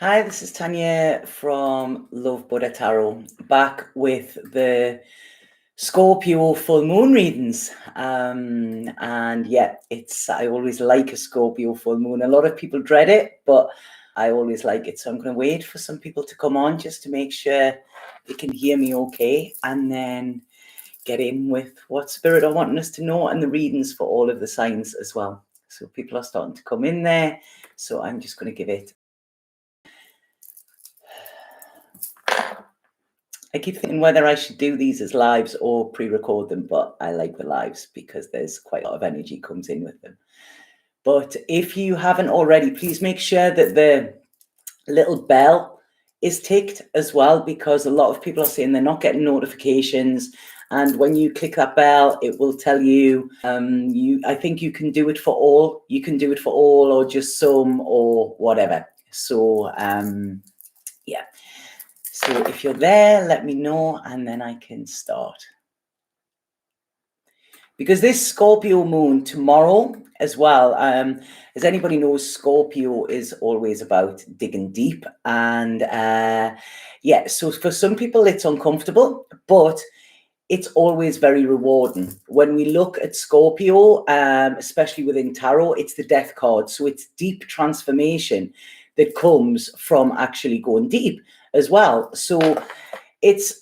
Hi, this is Tanya from Love Buddha Tarot, back with the Scorpio full moon readings. And yeah, I always like a Scorpio full moon. A lot of people dread it, but I always like it. So I'm going to wait for some people to come on just to make sure they can hear me okay, and then get in with what Spirit are wanting us to know and the readings for all of the signs as well. So people are starting to come in there. So I'm just going to give it. I keep thinking whether I should do these as lives or pre-record them, but I like the lives because there's quite a lot of energy comes in with them. But if you haven't already, please make sure that the little bell is ticked as well, because a lot of people are saying they're not getting notifications. And when you click that bell, it will tell you, I think you can do it for all. You can do it for all or just some or whatever. So, yeah. So if you're there, let me know, and then I can start. Because this Scorpio moon tomorrow as well, as anybody knows, Scorpio is always about digging deep. And yeah, so for some people it's uncomfortable, but it's always very rewarding. When we look at Scorpio, especially within tarot, it's the death card. So it's deep transformation that comes from actually going deep as well. So it's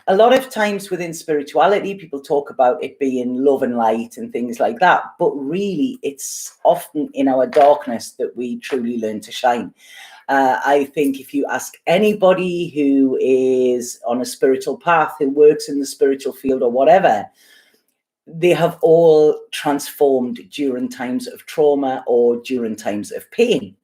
a lot of times within spirituality, people talk about it being love and light and things like that. But really, it's often in our darkness that we truly learn to shine. I think if you ask anybody who is on a spiritual path, who works in the spiritual field or whatever, they have all transformed during times of trauma or during times of pain.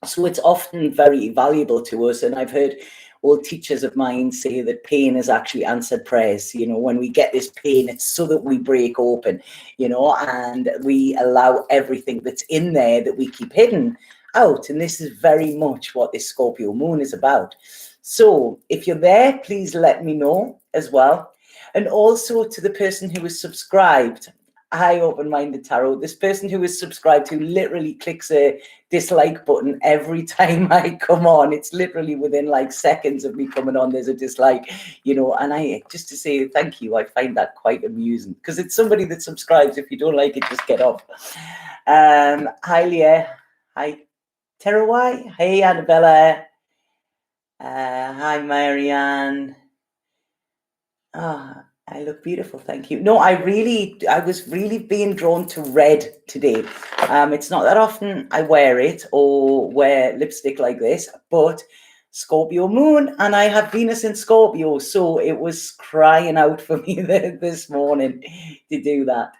So it's often very valuable to us. And I've heard old teachers of mine say that pain is actually answered prayers. You know, when we get this pain, it's so that we break open, you know, and we allow everything that's in there that we keep hidden out. And this is very much what this Scorpio moon is about. So if you're there, please let me know as well. And also to the person who is subscribed, Hi, Open-Minded Tarot. This person who is subscribed who literally clicks a dislike button every time I come on. It's literally within like seconds of me coming on, there's a dislike, you know, and I just to say thank you, I find that quite amusing because it's somebody that subscribes. If you don't like it, just get off. Hi, Leah. Hi, Terawai. Hey, Annabella. Hi, Marianne. I look beautiful, thank you. No, I was really being drawn to red today. It's not that often I wear it or wear lipstick like this, but Scorpio moon, and I have Venus in Scorpio, so it was crying out for me this morning to do that.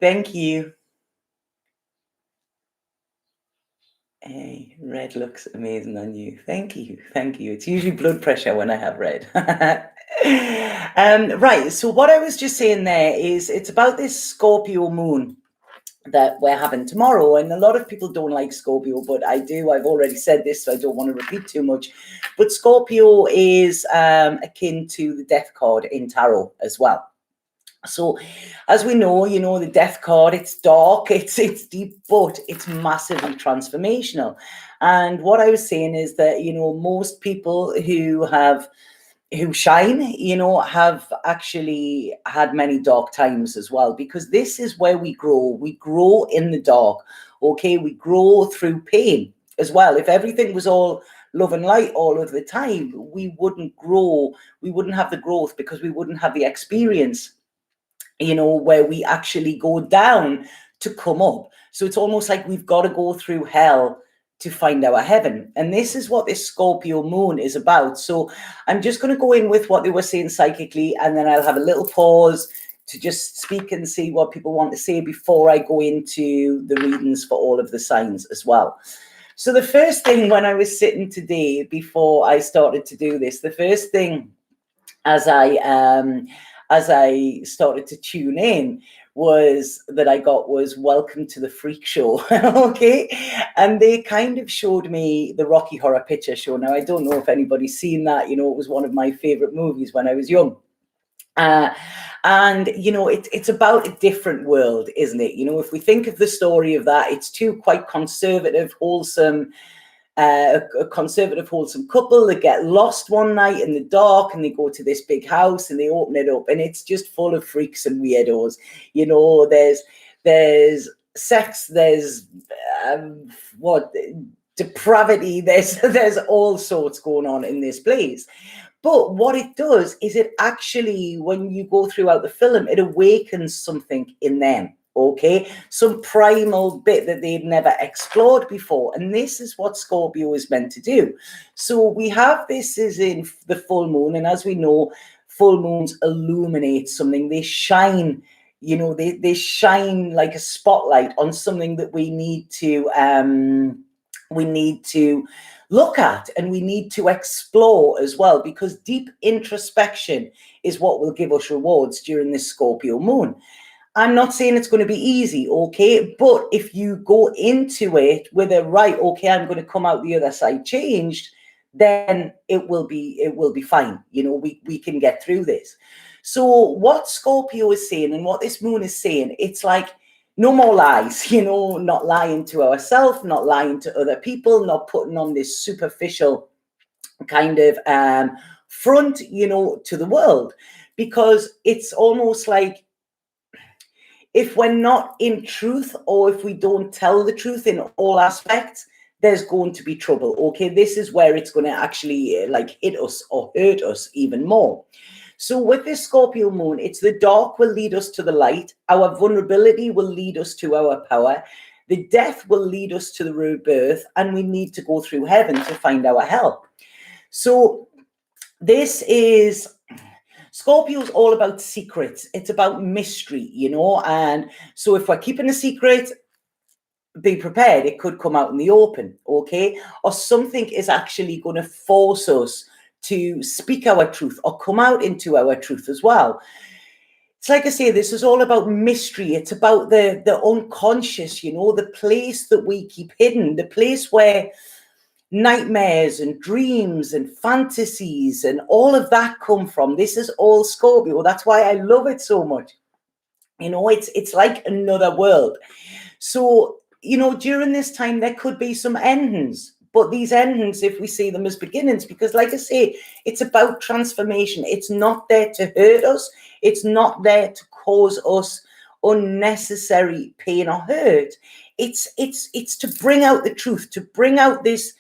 Thank you. Hey, red looks amazing on you. Thank you. Thank you. It's usually blood pressure when I have red. Right. So what I was just saying there is it's about this Scorpio moon that we're having tomorrow. And a lot of people don't like Scorpio, but I do. I've already said this, so I don't want to repeat too much. But Scorpio is akin to the death card in tarot as well. So as we know, you know, the death card, it's dark, it's deep, but it's massively transformational. And what I was saying is that, you know, most people who shine, you know, have actually had many dark times as well, because this is where we grow. We grow in the dark, okay? We grow through pain as well. If everything was all love and light all of the time, we wouldn't grow. We wouldn't have the growth because we wouldn't have the experience, you know, where we actually go down to come up. So it's almost like we've got to go through hell to find our heaven. And this is what this Scorpio moon is about. So I'm just going to go in with what they were saying psychically, and then I'll have a little pause to just speak and see what people want to say before I go into the readings for all of the signs as well. So the first thing when I was sitting today, before I started to do this, the first thing as I started to tune in was welcome to the freak show. Okay, and they kind of showed me the Rocky Horror Picture Show. Now I don't know if anybody's seen that. You know, it was one of my favorite movies when I was young. And you know, it's about a different world, isn't it? You know, if we think of the story of that, it's two quite conservative, wholesome a conservative, wholesome couple that get lost one night in the dark, and they go to this big house and they open it up, and it's just full of freaks and weirdos. You know, there's sex, there's what depravity, there's all sorts going on in this place. But what it does is it actually, when you go throughout the film, it awakens something in them. Okay, some primal bit that they'd never explored before, and this is what Scorpio is meant to do. So we have this is in the full moon, and as we know, full moons illuminate something. They shine, you know, they shine like a spotlight on something that we need to look at, and we need to explore as well, because deep introspection is what will give us rewards during this Scorpio moon. I'm not saying it's going to be easy, okay? But if you go into it with a right, okay, I'm going to come out the other side changed, then it will be fine. You know, we can get through this. So what Scorpio is saying and what this moon is saying, it's like, no more lies, you know, not lying to ourselves, not lying to other people, not putting on this superficial kind of front, you know, to the world, because it's almost like, if we're not in truth, or if we don't tell the truth in all aspects, there's going to be trouble. Okay, this is where it's going to actually like hit us or hurt us even more. So with this Scorpio moon, it's the dark will lead us to the light. Our vulnerability will lead us to our power. The death will lead us to the rebirth, and we need to go through heaven to find our help. So this is, Scorpio's all about secrets. It's about mystery, you know. And so if we're keeping a secret, be prepared. It could come out in the open, okay? Or something is actually going to force us to speak our truth or come out into our truth as well. It's like I say, this is all about mystery. It's about the unconscious, you know, the place that we keep hidden, the place where nightmares and dreams and fantasies and all of that come from. This is all Scorpio. That's why I love it so much. You know, it's like another world. So, you know, during this time, there could be some endings, but these endings, if we see them as beginnings, because like I say, it's about transformation. It's not there to hurt us. It's not there to cause us unnecessary pain or hurt. It's to bring out the truth, to bring out this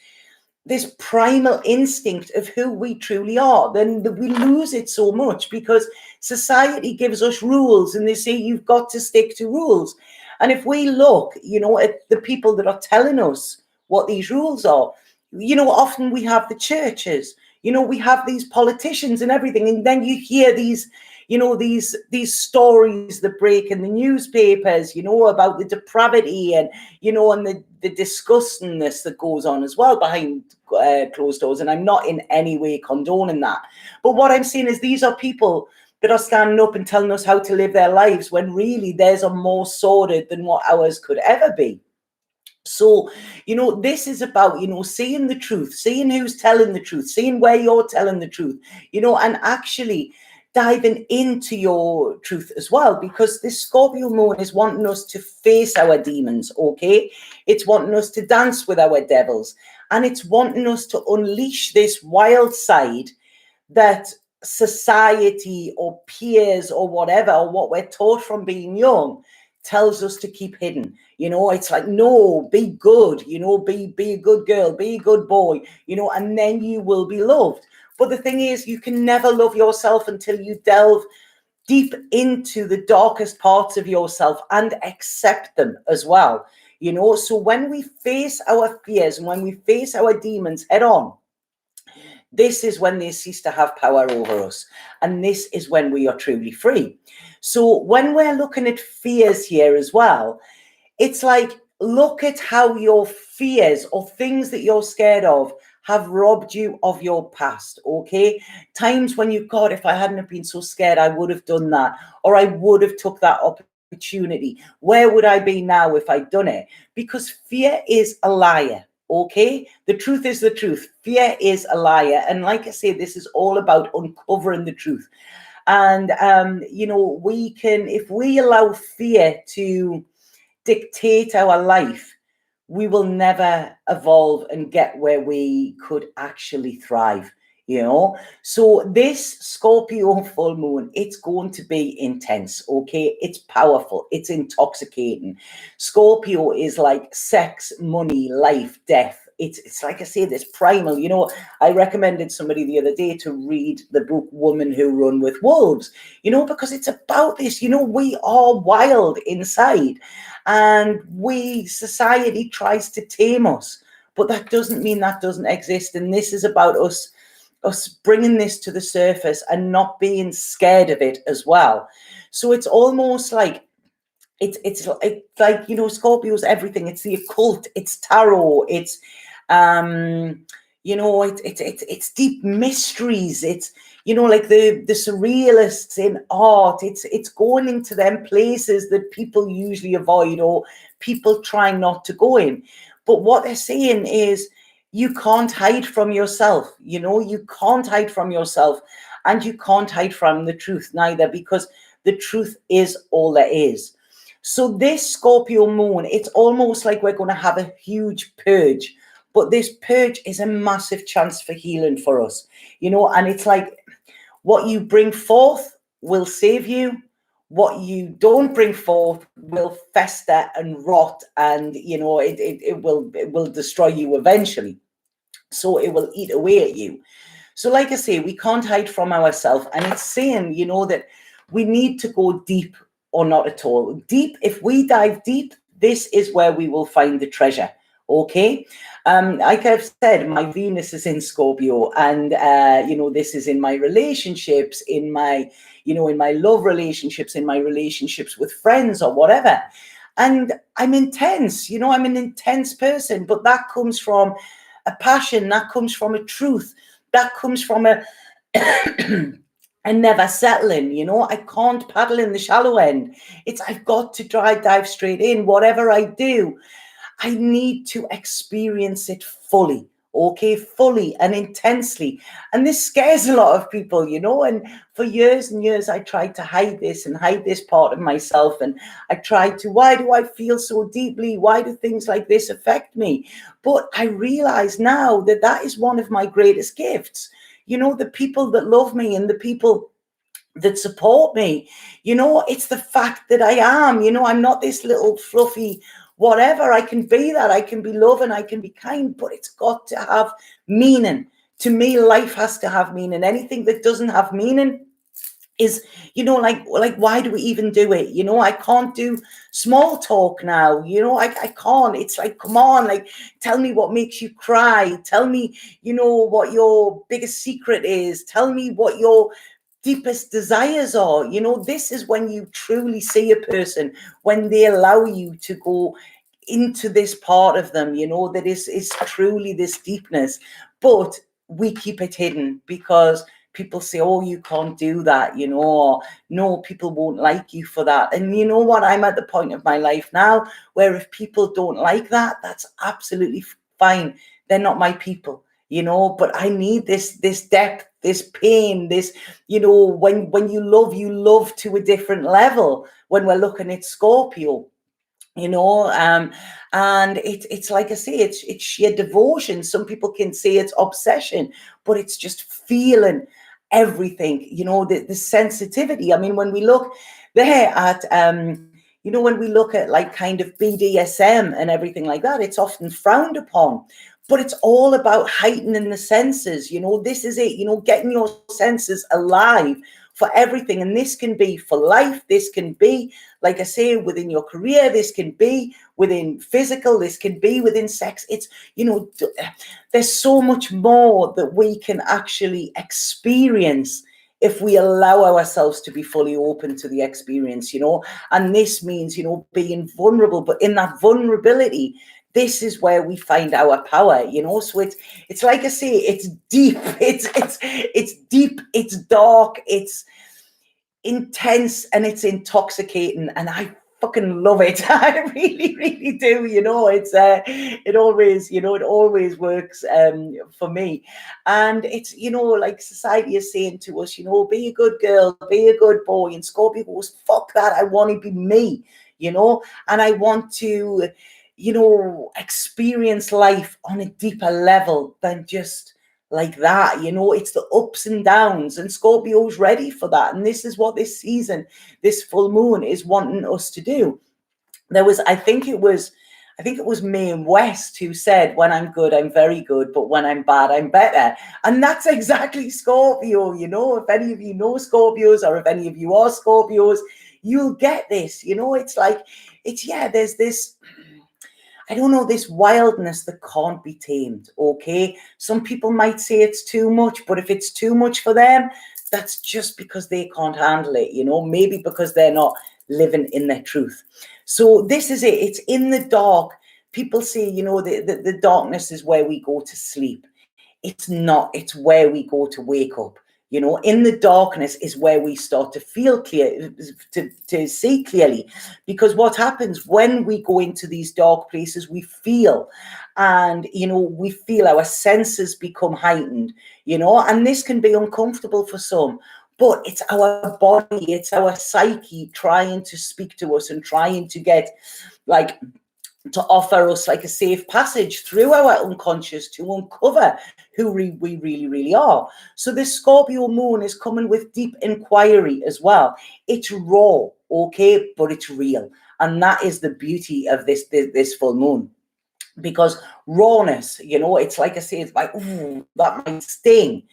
primal instinct of who we truly are. Then we lose it so much because society gives us rules, and they say you've got to stick to rules. And if we look, you know, at the people that are telling us what these rules are, you know, often we have the churches, you know, we have these politicians and everything, and then you hear these, you know, these stories that break in the newspapers, you know, about the depravity and, you know, and the disgustingness that goes on as well behind closed doors. And I'm not in any way condoning that. But what I'm saying is these are people that are standing up and telling us how to live their lives, when really theirs are more sordid than what ours could ever be. So, you know, this is about, you know, seeing the truth, seeing who's telling the truth, seeing where you're telling the truth, you know, and actually diving into your truth as well, because this Scorpio moon is wanting us to face our demons, okay? It's wanting us to dance with our devils, and it's wanting us to unleash this wild side that society or peers or whatever, or what we're taught from being young, tells us to keep hidden. You know, it's like, no, be good, you know, be a good girl, be a good boy, you know, and then you will be loved. But the thing is, you can never love yourself until you delve deep into the darkest parts of yourself and accept them as well. You know, so when we face our fears and when we face our demons head on, this is when they cease to have power over us. And this is when we are truly free. So when we're looking at fears here as well, it's like, look at how your fears or things that you're scared of have robbed you of your past, okay? Times when you, God, if I hadn't have been so scared, I would have done that, or I would have took that opportunity. Where would I be now if I'd done it? Because fear is a liar. Okay, the truth is the truth. Fear is a liar. And like I say, this is all about uncovering the truth. And, you know, we can, if we allow fear to dictate our life, we will never evolve and get where we could actually thrive, you know. So this Scorpio full moon, it's going to be intense, okay? It's powerful, it's intoxicating. Scorpio is like sex, money, life, death. It's like I say, this primal, you know. I recommended somebody the other day to read the book Women Who Run with Wolves, you know, because it's about this, you know. We are wild inside, and society tries to tame us, but that doesn't mean that doesn't exist. And this is about us bringing this to the surface and not being scared of it as well. So it's almost like it's like, you know, Scorpio's everything. It's the occult, it's tarot, it's you know, it's deep mysteries. It's, you know, like the surrealists in art. It's going into them places that people usually avoid, or people try not to go in. But what they're saying is, you can't hide from yourself. You know, you can't hide from yourself, and you can't hide from the truth neither, because the truth is all there is. So this Scorpio moon, it's almost like we're going to have a huge purge, but this purge is a massive chance for healing for us, you know. And it's like, what you bring forth will save you. What you don't bring forth will fester and rot, and, you know, it will destroy you eventually. So it will eat away at you. So like I say, we can't hide from ourselves. And it's saying, you know, that we need to go deep or not at all. Deep, if we dive deep, this is where we will find the treasure. Okay. Like I've said, my Venus is in Scorpio, and you know, this is in my relationships, in my, you know, in my love relationships, in my relationships with friends or whatever. And I'm intense, you know, I'm an intense person, but that comes from a passion, that comes from a truth, that comes from a and never settling, you know. I can't paddle in the shallow end. It's, I've got to dive straight in. Whatever I do, I need to experience it fully, okay, fully and intensely. And this scares a lot of people, you know. And for years and years, I tried to hide this and hide this part of myself. And I tried to, why do I feel so deeply? Why do things like this affect me? But I realize now that that is one of my greatest gifts. You know, the people that love me and the people that support me, you know, it's the fact that I am, you know, I'm not this little fluffy whatever. I can be that, I can be loving, I can be kind, but it's got to have meaning. To me, life has to have meaning. Anything that doesn't have meaning is, you know, like why do we even do it? You know, I can't do small talk now, you know. I can't. It's like, come on, like, tell me what makes you cry, tell me, you know, what your biggest secret is, tell me what your deepest desires are. You know, this is when you truly see a person, when they allow you to go into this part of them, you know, that is truly this deepness. But we keep it hidden because people say, oh, you can't do that, you know, or no, people won't like you for that. And you know what? I'm at the point of my life now where if people don't like that, that's absolutely fine. They're not my people, you know. But I need this depth, this pain, this, you know, when you love to a different level. When we're looking at Scorpio, you know, and it's like I say, it's sheer devotion. Some people can say it's obsession, but it's just feeling everything, you know, the sensitivity. I mean, when we look there at you know, when we look at like kind of BDSM and everything like that, it's often frowned upon, but it's all about heightening the senses. You know, this is it, you know, getting your senses alive for everything. And this can be for life, this can be, like I say, within your career, this can be within physical, this can be within sex. It's, you know, there's so much more that we can actually experience if we allow ourselves to be fully open to the experience, you know. And this means, you know, being vulnerable, but in that vulnerability, this is where we find our power, you know. So it's like I say, it's deep, it's deep, it's dark, it's intense, and it's intoxicating, and I fucking love it. I really do, you know. It's it always, you know, it always works for me. And it's, you know, like society is saying to us, you know, be a good girl, be a good boy, and Scorpio goes, fuck that, I want to be me, you know. And I want to, experience life on a deeper level than just like that. It's the ups and downs, and Scorpio's ready for that. And this is what this season, this full moon, is wanting us to do. I think it was Mae West who said, when I'm good, I'm very good, but when I'm bad, I'm better. And that's exactly Scorpio. If any of you know Scorpios, or if any of you are Scorpios, you'll get this. There's this, I don't know, this wildness that can't be tamed. Okay. Some people might say it's too much, but if it's too much for them, that's just because they can't handle it, maybe because they're not living in their truth. So this is it. It's in the dark. People say, the darkness is where we go to sleep. It's not. It's where we go to wake up. In the darkness is where we start to feel clear, to see clearly. Because what happens when we go into these dark places, we feel, and, we feel our senses become heightened, and this can be uncomfortable for some. But it's our body, it's our psyche trying to speak to us and trying to get, to offer us like a safe passage through our unconscious to uncover who we really, really are. So this Scorpio moon is coming with deep inquiry as well. It's raw, okay, but it's real. And that is the beauty of this full moon. Because rawness, it's like I say, it's like, ooh, that might sting.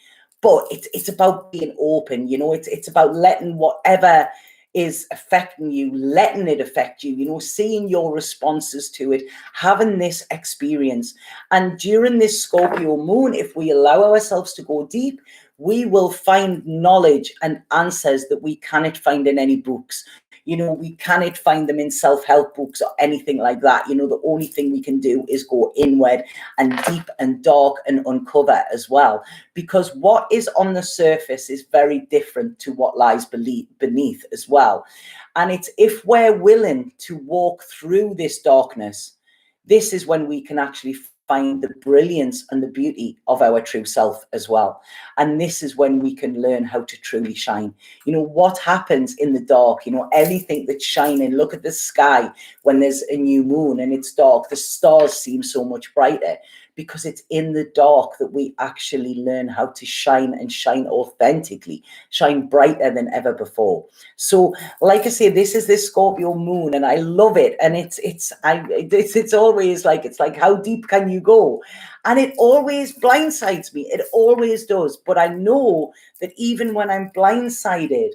But it's about being open, it's about letting whatever is affecting you, letting it affect you, seeing your responses to it, having this experience. And during this Scorpio moon, if we allow ourselves to go deep, we will find knowledge and answers that we cannot find in any books. We cannot find them in self-help books or anything like that. The only thing we can do is go inward and deep and dark and uncover as well. Because what is on the surface is very different to what lies beneath as well. And it's if we're willing to walk through this darkness, this is when we can actually find the brilliance and the beauty of our true self as well. And this is when we can learn how to truly shine. What happens in the dark, everything that's shining. Look at the sky when there's a new moon and it's dark. The stars seem so much brighter, because it's in the dark that we actually learn how to shine, and shine authentically, shine brighter than ever before. So like I say, this is this Scorpio moon, and I love it. And it's always like, it's like, how deep can you go? And it always blindsides me. It always does. But I know that even when I'm blindsided,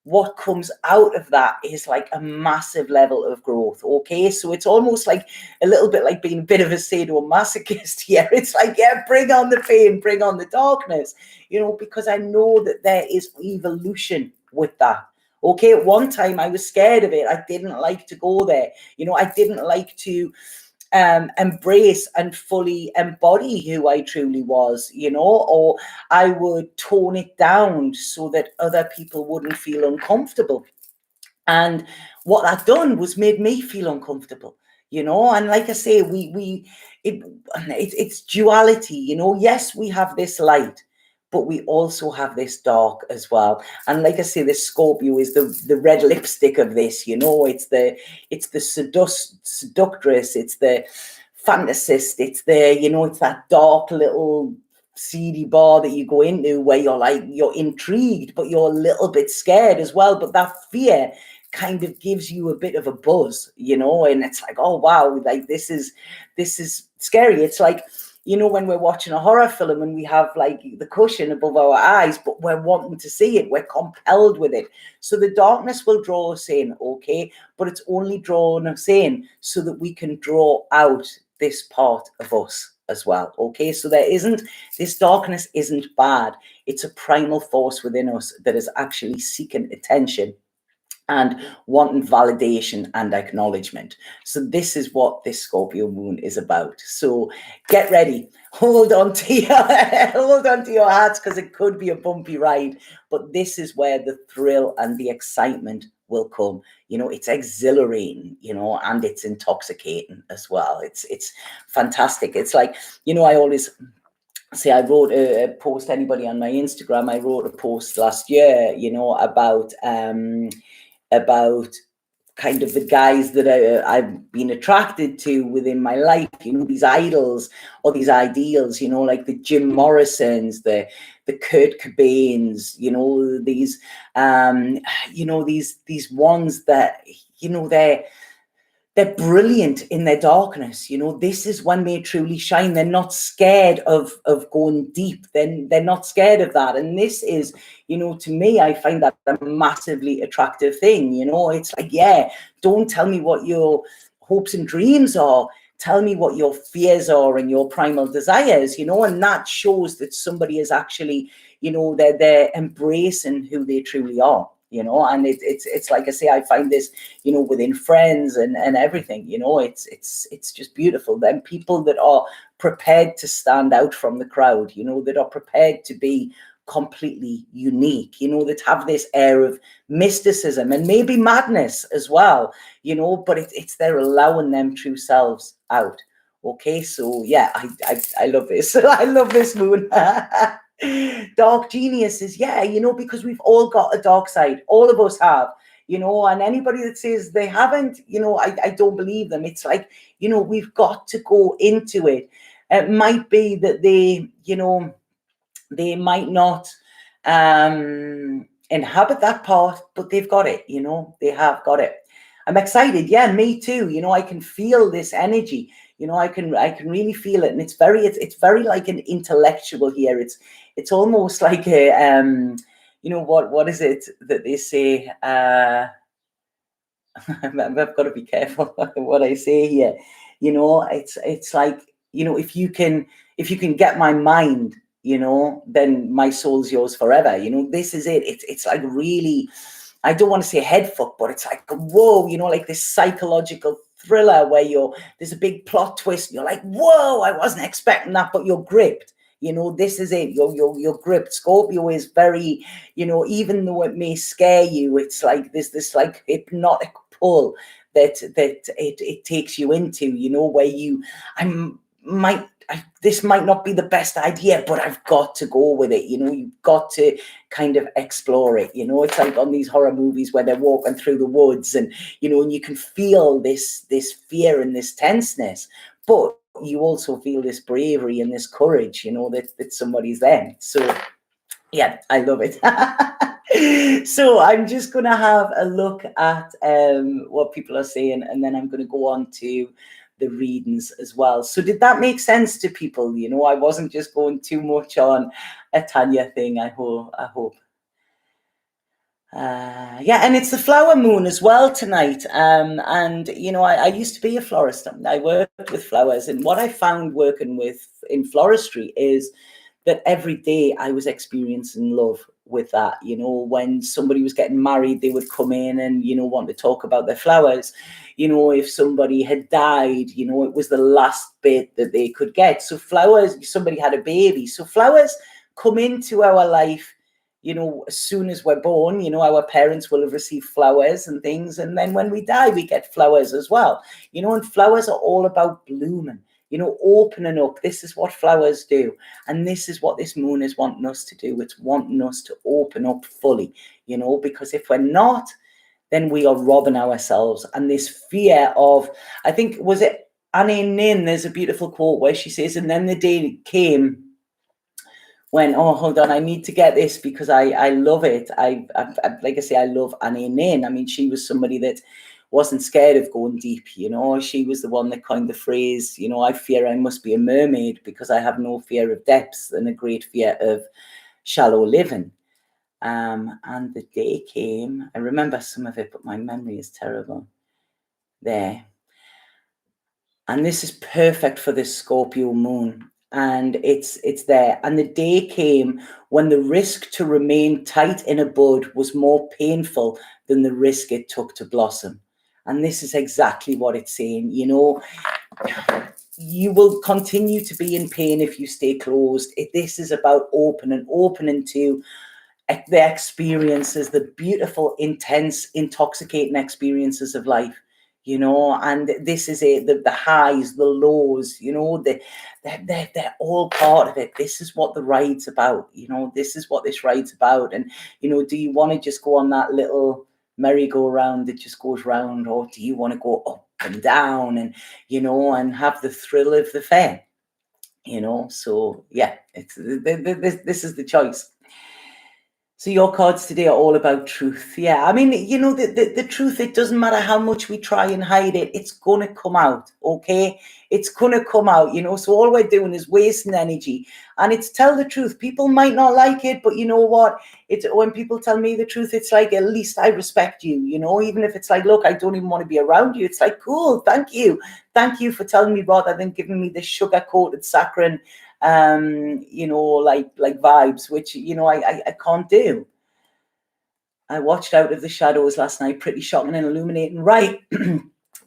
what comes out of that is like a massive level of growth. Okay, so it's almost like a little bit like being a bit of a sadomasochist here. It's like, yeah, bring on the pain, bring on the darkness, because I know that there is evolution with that. Okay, at one time I was scared of it. I didn't like to go there. I didn't like to embrace and fully embody who I truly was, or I would tone it down so that other people wouldn't feel uncomfortable. And what that done was made me feel uncomfortable, and like I say, it's duality, yes, we have this light, but we also have this dark as well. And like I say, this Scorpio is the red lipstick of this, it's the seductress, it's the fantasist, it's it's that dark little seedy bar that you go into where you're intrigued, but you're a little bit scared as well. But that fear kind of gives you a bit of a buzz, and it's like, oh wow, like this is scary. It's like, when we're watching a horror film and we have like the cushion above our eyes, but we're wanting to see it, we're compelled with it. So the darkness will draw us in, okay, but it's only drawing us in so that we can draw out this part of us as well. Okay, so this darkness isn't bad. It's a primal force within us that is actually seeking attention and wanting validation and acknowledgement. So this is what this Scorpio moon is about. So get ready, hold on to your hearts, because it could be a bumpy ride, but this is where the thrill and the excitement will come. It's exhilarating, and it's intoxicating as well. It's fantastic. It's like, I always say, I wrote a post, anybody on my Instagram, I wrote a post last year, about kind of the guys that I've been attracted to within my life, you know, these idols or these ideals, you know, like the Jim Morrisons, the Kurt Cobains, you know, these you know, these ones that, you know, they're brilliant in their darkness. You know, this is when they truly shine. They're not scared of going deep. Then they're not scared of that. And this is, you know, to me, I find that a massively attractive thing. You know, it's like, yeah, don't tell me what your hopes and dreams are. Tell me what your fears are and your primal desires, you know, and that shows that somebody is actually, you know, they're embracing who they truly are, you know. And it's like I say, I find this, you know, within friends and everything, you know, it's just beautiful. Then people that are prepared to stand out from the crowd, you know, that are prepared to be completely unique, you know, that have this air of mysticism and maybe madness as well, you know, but it's they're allowing them true selves out. Okay, so yeah, I love this. I love this moon. Dark geniuses, yeah, you know, because we've all got a dark side. All of us have, you know, and anybody that says they haven't, you know, I don't believe them. It's like, you know, we've got to go into it. It might be that they, you know, they might not inhabit that part, but they've got it, you know, they have got it. I'm excited. Yeah, me too. You know, I can feel this energy. You know, I can really feel it. And it's very like an intellectual here. It's almost like a you know, what is it that they say? I've got to be careful what I say here. You know, it's like, you know, if you can get my mind, you know, then my soul's yours forever. You know, this is it. It's like really, I don't want to say head fuck, but it's like, whoa, you know, like this psychological thriller where there's a big plot twist. And you're like, whoa, I wasn't expecting that, but you're gripped. You know, this is it. You're gripped. Scorpio is very, you know, even though it may scare you, it's like this like hypnotic pull that it takes you into, you know, where this might not be the best idea, but I've got to go with it. You know, you've got to kind of explore it. You know, it's like on these horror movies where they're walking through the woods and, you know, and you can feel this fear and this tenseness, but you also feel this bravery and this courage, you know, that somebody's there. So yeah, I love it. So I'm just going to have a look at what people are saying, and then I'm going to go on to the readings as well. So did that make sense to people? You know, I wasn't just going too much on a Tanya thing. I hope. Yeah, and it's the flower moon as well tonight. And you know, I used to be a florist. I worked with flowers, and what I found working in floristry is that every day I was experiencing love with that. You know, when somebody was getting married, they would come in and, you know, want to talk about their flowers. You know, if somebody had died, you know, it was the last bit that they could get. So flowers, somebody had a baby. So flowers come into our life, you know, as soon as we're born. You know, our parents will have received flowers and things. And then when we die, we get flowers as well. You know, and flowers are all about blooming, you know, opening up. This is what flowers do. And this is what this moon is wanting us to do. It's wanting us to open up fully, you know, because if we're not, then we are robbing ourselves. And this fear of, I think, was it Annie Nin? There's a beautiful quote where she says, and then the day came when, oh, hold on, I need to get this because I love it. I like I say, I love Annie Nin. I mean, she was somebody that wasn't scared of going deep, you know. She was the one that coined the phrase, you know, I fear I must be a mermaid because I have no fear of depths and a great fear of shallow living. And the day came, I remember some of it, but my memory is terrible. There. And this is perfect for this Scorpio moon. And it's there. And the day came when the risk to remain tight in a bud was more painful than the risk it took to blossom. And this is exactly what it's saying. You know, you will continue to be in pain if you stay closed. This is about opening to the experiences, the beautiful, intense, intoxicating experiences of life. You know, and this is it, the highs, the lows, you know, they're all part of it. This is what the ride's about, you know, this is what this ride's about. And, you know, do you want to just go on that little merry-go-round that just goes round, or do you want to go up and down and, and have the thrill of the fair? So yeah, this is the choice. So your cards today are all about truth. Yeah, I mean, the truth, it doesn't matter how much we try and hide it, it's going to come out, okay? It's going to come out, so all we're doing is wasting energy. And it's tell the truth. People might not like it, but you know what? It's when people tell me the truth, it's like, at least I respect you, even if it's like, look, I don't even want to be around you. It's like, cool, thank you. Thank you for telling me rather than giving me the sugar-coated saccharine like vibes, which I can't do. I watched Out of the Shadows last night. Pretty shocking and illuminating, right?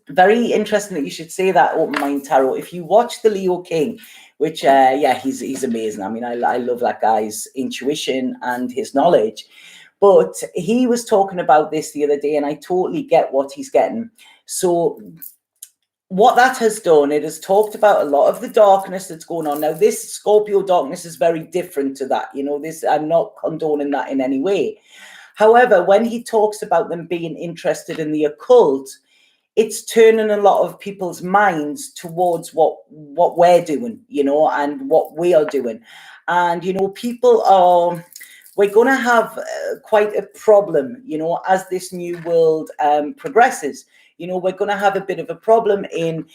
Very interesting that you should say that, Open Mind Tarot. If you watch the Leo King, which he's amazing. I mean, I love that guy's intuition and his knowledge. But he was talking about this the other day, and I totally get what he's getting. So what that has done, it has talked about a lot of the darkness that's going on. Now, this Scorpio darkness is very different to that. This, I'm not condoning that in any way. However, when he talks about them being interested in the occult, it's turning a lot of people's minds towards what we're doing, and what we are doing. And, we're going to have quite a problem, as this new world progresses. We're going to have a bit of a problem in,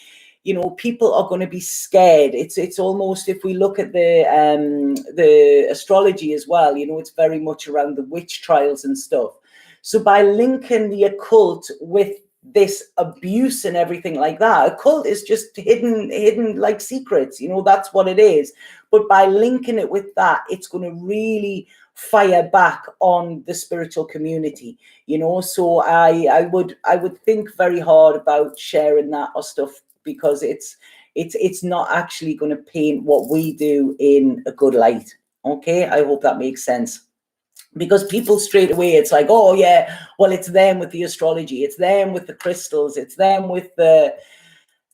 people are going to be scared. It's almost, if we look at the astrology as well, it's very much around the witch trials and stuff. So by linking the occult with this abuse and everything like that, occult is just hidden like secrets, that's what it is. But by linking it with that, it's going to really fire back on the spiritual community, so I would think very hard about sharing that or stuff, because it's not actually going to paint what we do in a good light. Okay, I hope that makes sense. Because people straight away, it's like, oh yeah, well, it's them with the astrology, it's them with the crystals, it's them with that,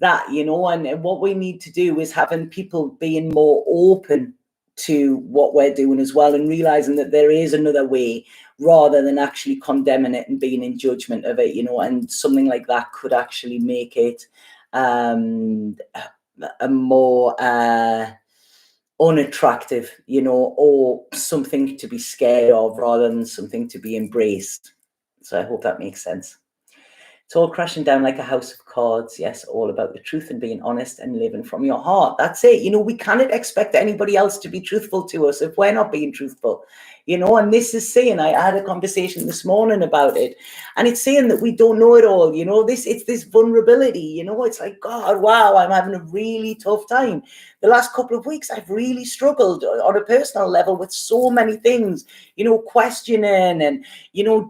and what we need to do is having people being more open to what we're doing as well, and realizing that there is another way, rather than actually condemning it and being in judgment of it, and something like that could actually make it a more unattractive, or something to be scared of rather than something to be embraced. So I hope that makes sense. It's all crashing down like a house of cards. Yes, all about the truth and being honest and living from your heart. That's it. We cannot expect anybody else to be truthful to us if we're not being truthful. And this is saying, I had a conversation this morning about it, and it's saying that we don't know it all. It's this vulnerability. It's like, God, wow, I'm having a really tough time. The last couple of weeks, I've really struggled on a personal level with so many things, questioning and,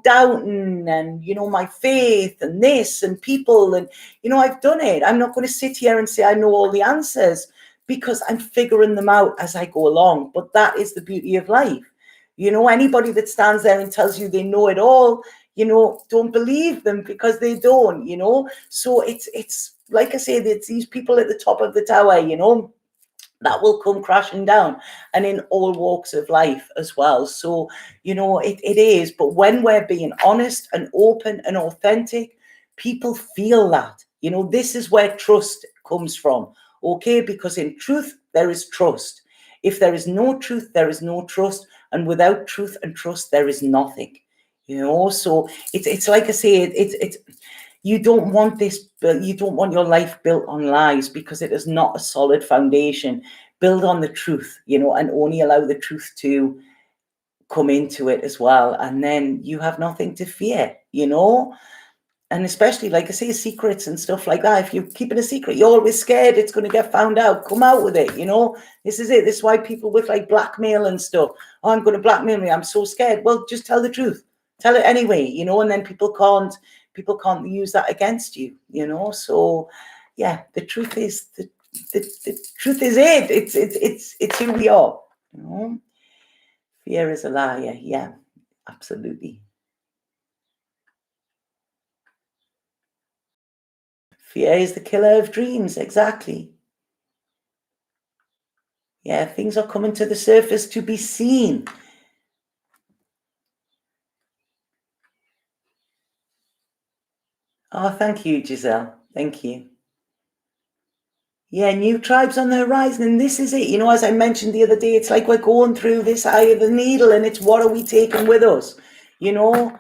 doubting and, my faith and this and people. And, I've done it. I'm not going to sit here and say I know all the answers, because I'm figuring them out as I go along. But that is the beauty of life. Anybody that stands there and tells you they know it all, don't believe them, because they don't, So it's like I said, it's these people at the top of the tower, that will come crashing down, and in all walks of life as well. So, it is. But when we're being honest and open and authentic, people feel that. This is where trust comes from. Okay, because in truth, there is trust. If there is no truth, there is no trust. And without truth and trust, there is nothing. So it's like I say, it's you don't want this, you don't want your life built on lies, because it is not a solid foundation. Build on the truth, and only allow the truth to come into it as well. And then you have nothing to fear, And especially, like I say, secrets and stuff like that. If you're keeping a secret, you're always scared it's going to get found out. Come out with it, This is it. This is why people with like blackmail and stuff. Oh, I'm going to blackmail me. I'm so scared. Well, just tell the truth. Tell it anyway, and then people can't use that against you, So yeah, the truth is the truth is it. It's who we are. Fear is a liar. Yeah, absolutely. Fear is the killer of dreams. Exactly. Yeah, things are coming to the surface to be seen. Oh, thank you, Giselle. Thank you. Yeah, new tribes on the horizon, and this is it. You know, as I mentioned the other day, it's like we're going through this eye of the needle, and it's what are we taking with us? You know,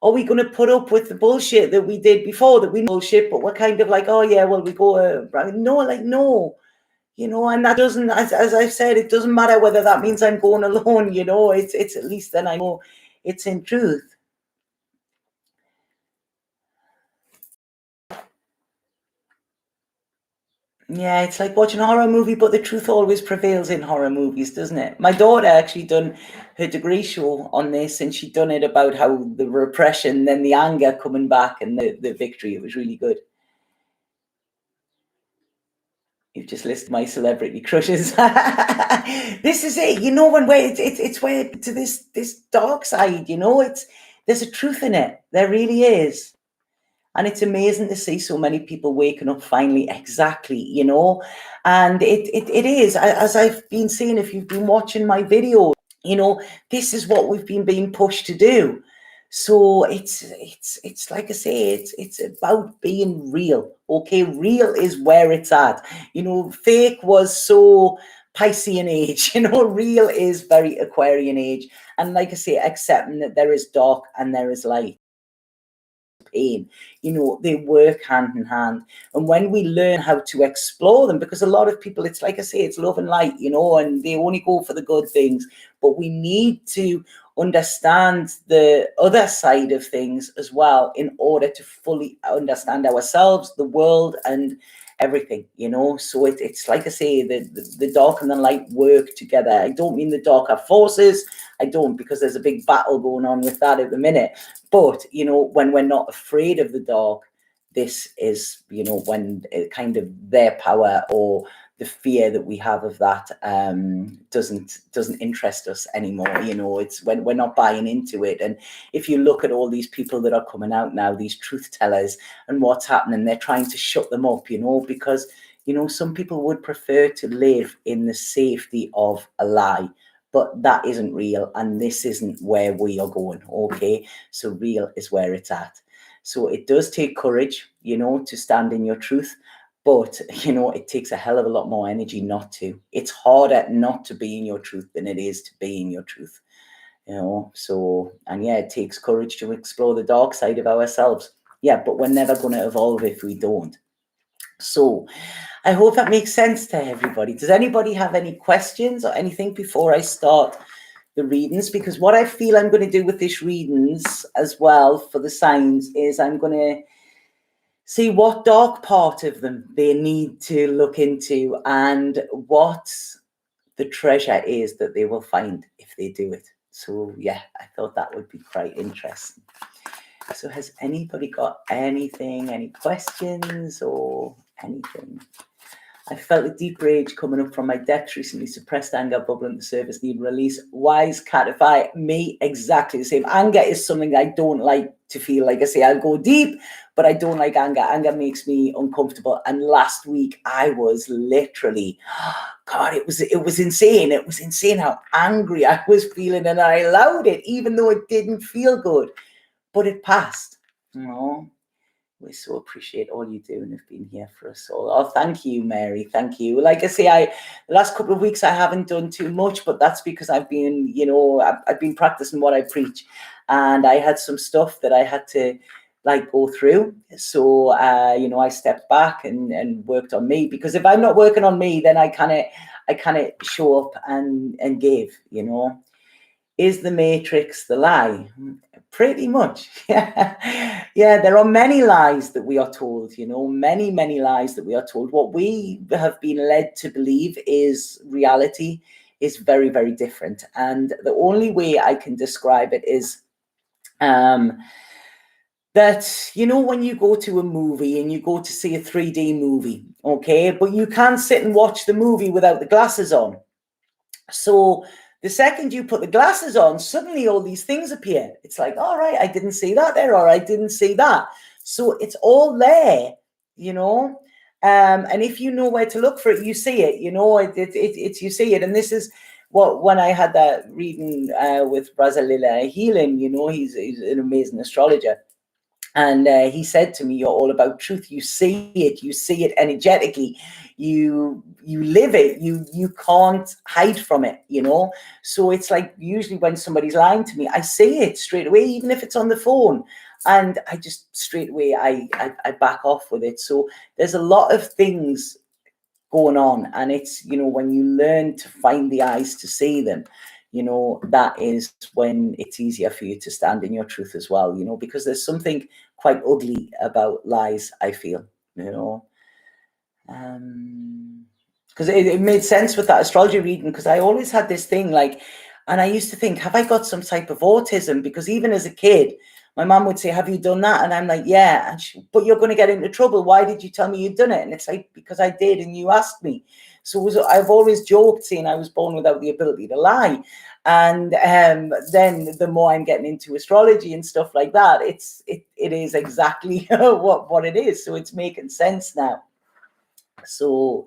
are we going to put up with the bullshit that we did before? That we know bullshit, but we're kind of like, oh yeah, well we go. No, like no, you know, and that doesn't, as I've said, it doesn't matter whether that means I'm going alone. You know, it's at least then I know it's in truth. Yeah, it's like watching a horror movie, but the truth always prevails in horror movies, doesn't it? My daughter actually done her degree show on this, and she done it about how the repression, then the anger coming back, and the victory. It was really good. You've just listed my celebrity crushes. This is it, you know, when we're it's where to this dark side, you know, it's there's a truth in it. There really is. And it's amazing to see so many people waking up finally, exactly, you know. And it is, as I've been saying, if you've been watching my videos, you know, this is what we've been being pushed to do. So it's like I say, it's about being real. Okay, real is where it's at. You know, fake was so Piscean age, you know, real is very Aquarian age. And like I say, accepting that there is dark and there is light. Pain, you know, they work hand in hand. And when we learn how to explore them, because a lot of people, it's like I say, it's love and light, you know, and they only go for the good things, but we need to understand the other side of things as well in order to fully understand ourselves, the world, and everything, you know. So it's like I say, the dark and the light work together. I don't mean the dark are forces, I don't, because there's a big battle going on with that at the minute. But, you know, when we're not afraid of the dark, this is, you know, when it kind of their power or the fear that we have of that doesn't interest us anymore. You know, it's when we're not buying into it. And if you look at all these people that are coming out now, these truth tellers, and what's happening, they're trying to shut them up, you know, because, you know, some people would prefer to live in the safety of a lie. But that isn't real, and this isn't where we are going. Okay, so real is where it's at. So it does take courage, you know, to stand in your truth, but you know, it takes a hell of a lot more energy not to. It's harder not to be in your truth than it is to be in your truth, you know. So, and yeah, it takes courage to explore the dark side of ourselves. Yeah, but we're never going to evolve if we don't. So I hope that makes sense to everybody. Does anybody have any questions or anything before I start the readings? Because what I feel I'm going to do with this readings as well for the signs is I'm going to see what dark part of them they need to look into and what the treasure is that they will find if they do it. So yeah, I thought that would be quite interesting. So has anybody got anything, any questions or anything? I felt a deep rage coming up from my depths recently, suppressed anger bubbling at the surface, need release. Wise catify me exactly the same. Anger is something I don't like to feel. Like I say, I'll go deep, but I don't like anger. Anger makes me uncomfortable. And last week I was literally, God, it was insane. It was insane how angry I was feeling, and I allowed it, even though it didn't feel good. But it passed. You know, we so appreciate all you do and have been here for us all. Oh, thank you, Mary. Thank you. Like I say, the last couple of weeks I haven't done too much, but that's because I've been, you know, I've been practicing what I preach, and I had some stuff that I had to like go through. So you know, I stepped back and worked on me, because if I'm not working on me, then I kind of show up and give, you know. Is the matrix the lie? Pretty much. Yeah. Yeah, there are many lies that we are told, you know, many lies that we are told. What we have been led to believe is reality is very, very different. And the only way I can describe it is that, you know, when you go to a movie and you go to see a 3D movie, okay, but you can't sit and watch the movie without the glasses on. So the second you put the glasses on, suddenly all these things appear. It's like, all right, I didn't see that there, or I didn't see that. So it's all there, you know. And if you know where to look for it, you see it, you know, it's you see it. And this is what, when I had that reading with Brazalila Healing, you know, he's an amazing astrologer. And he said to me, "You're all about truth. You see it energetically. You live it. You can't hide from it. So it's like, usually when somebody's lying to me, I see it straight away, even if it's on the phone, and I just straight away I back off with it. So there's a lot of things going on, and it's, when you learn to find the eyes to see them, that is when it's easier for you to stand in your truth as well, because there's something quite ugly about lies, I feel, because it made sense with that astrology reading, because I always had this thing, like, and I used to think, have I got some type of autism? Because even as a kid, my mum would say, have you done that? And I'm like, yeah. And but you're going to get into trouble. Why did you tell me you'd done it? And it's like, because I did, and you asked me. So I've always joked saying I was born without the ability to lie. And then the more I'm getting into astrology and stuff like that, it is exactly what it is. So it's making sense now. So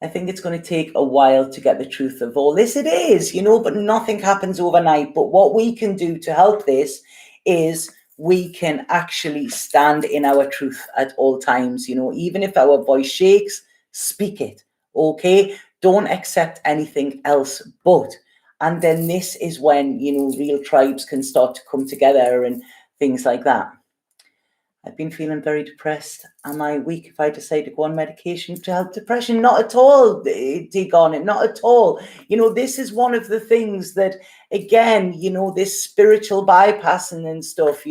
I think it's going to take a while to get the truth of all this. It is, but nothing happens overnight. But what we can do to help this is we can actually stand in our truth at all times. Even if our voice shakes, speak it. Okay? Don't accept anything else but. And then this is when, real tribes can start to come together and things like that. I've been feeling very depressed. Am I weak if I decide to go on medication to help depression? Not at all, dig on it, not at all. This is one of the things that, again, this spiritual bypassing and stuff,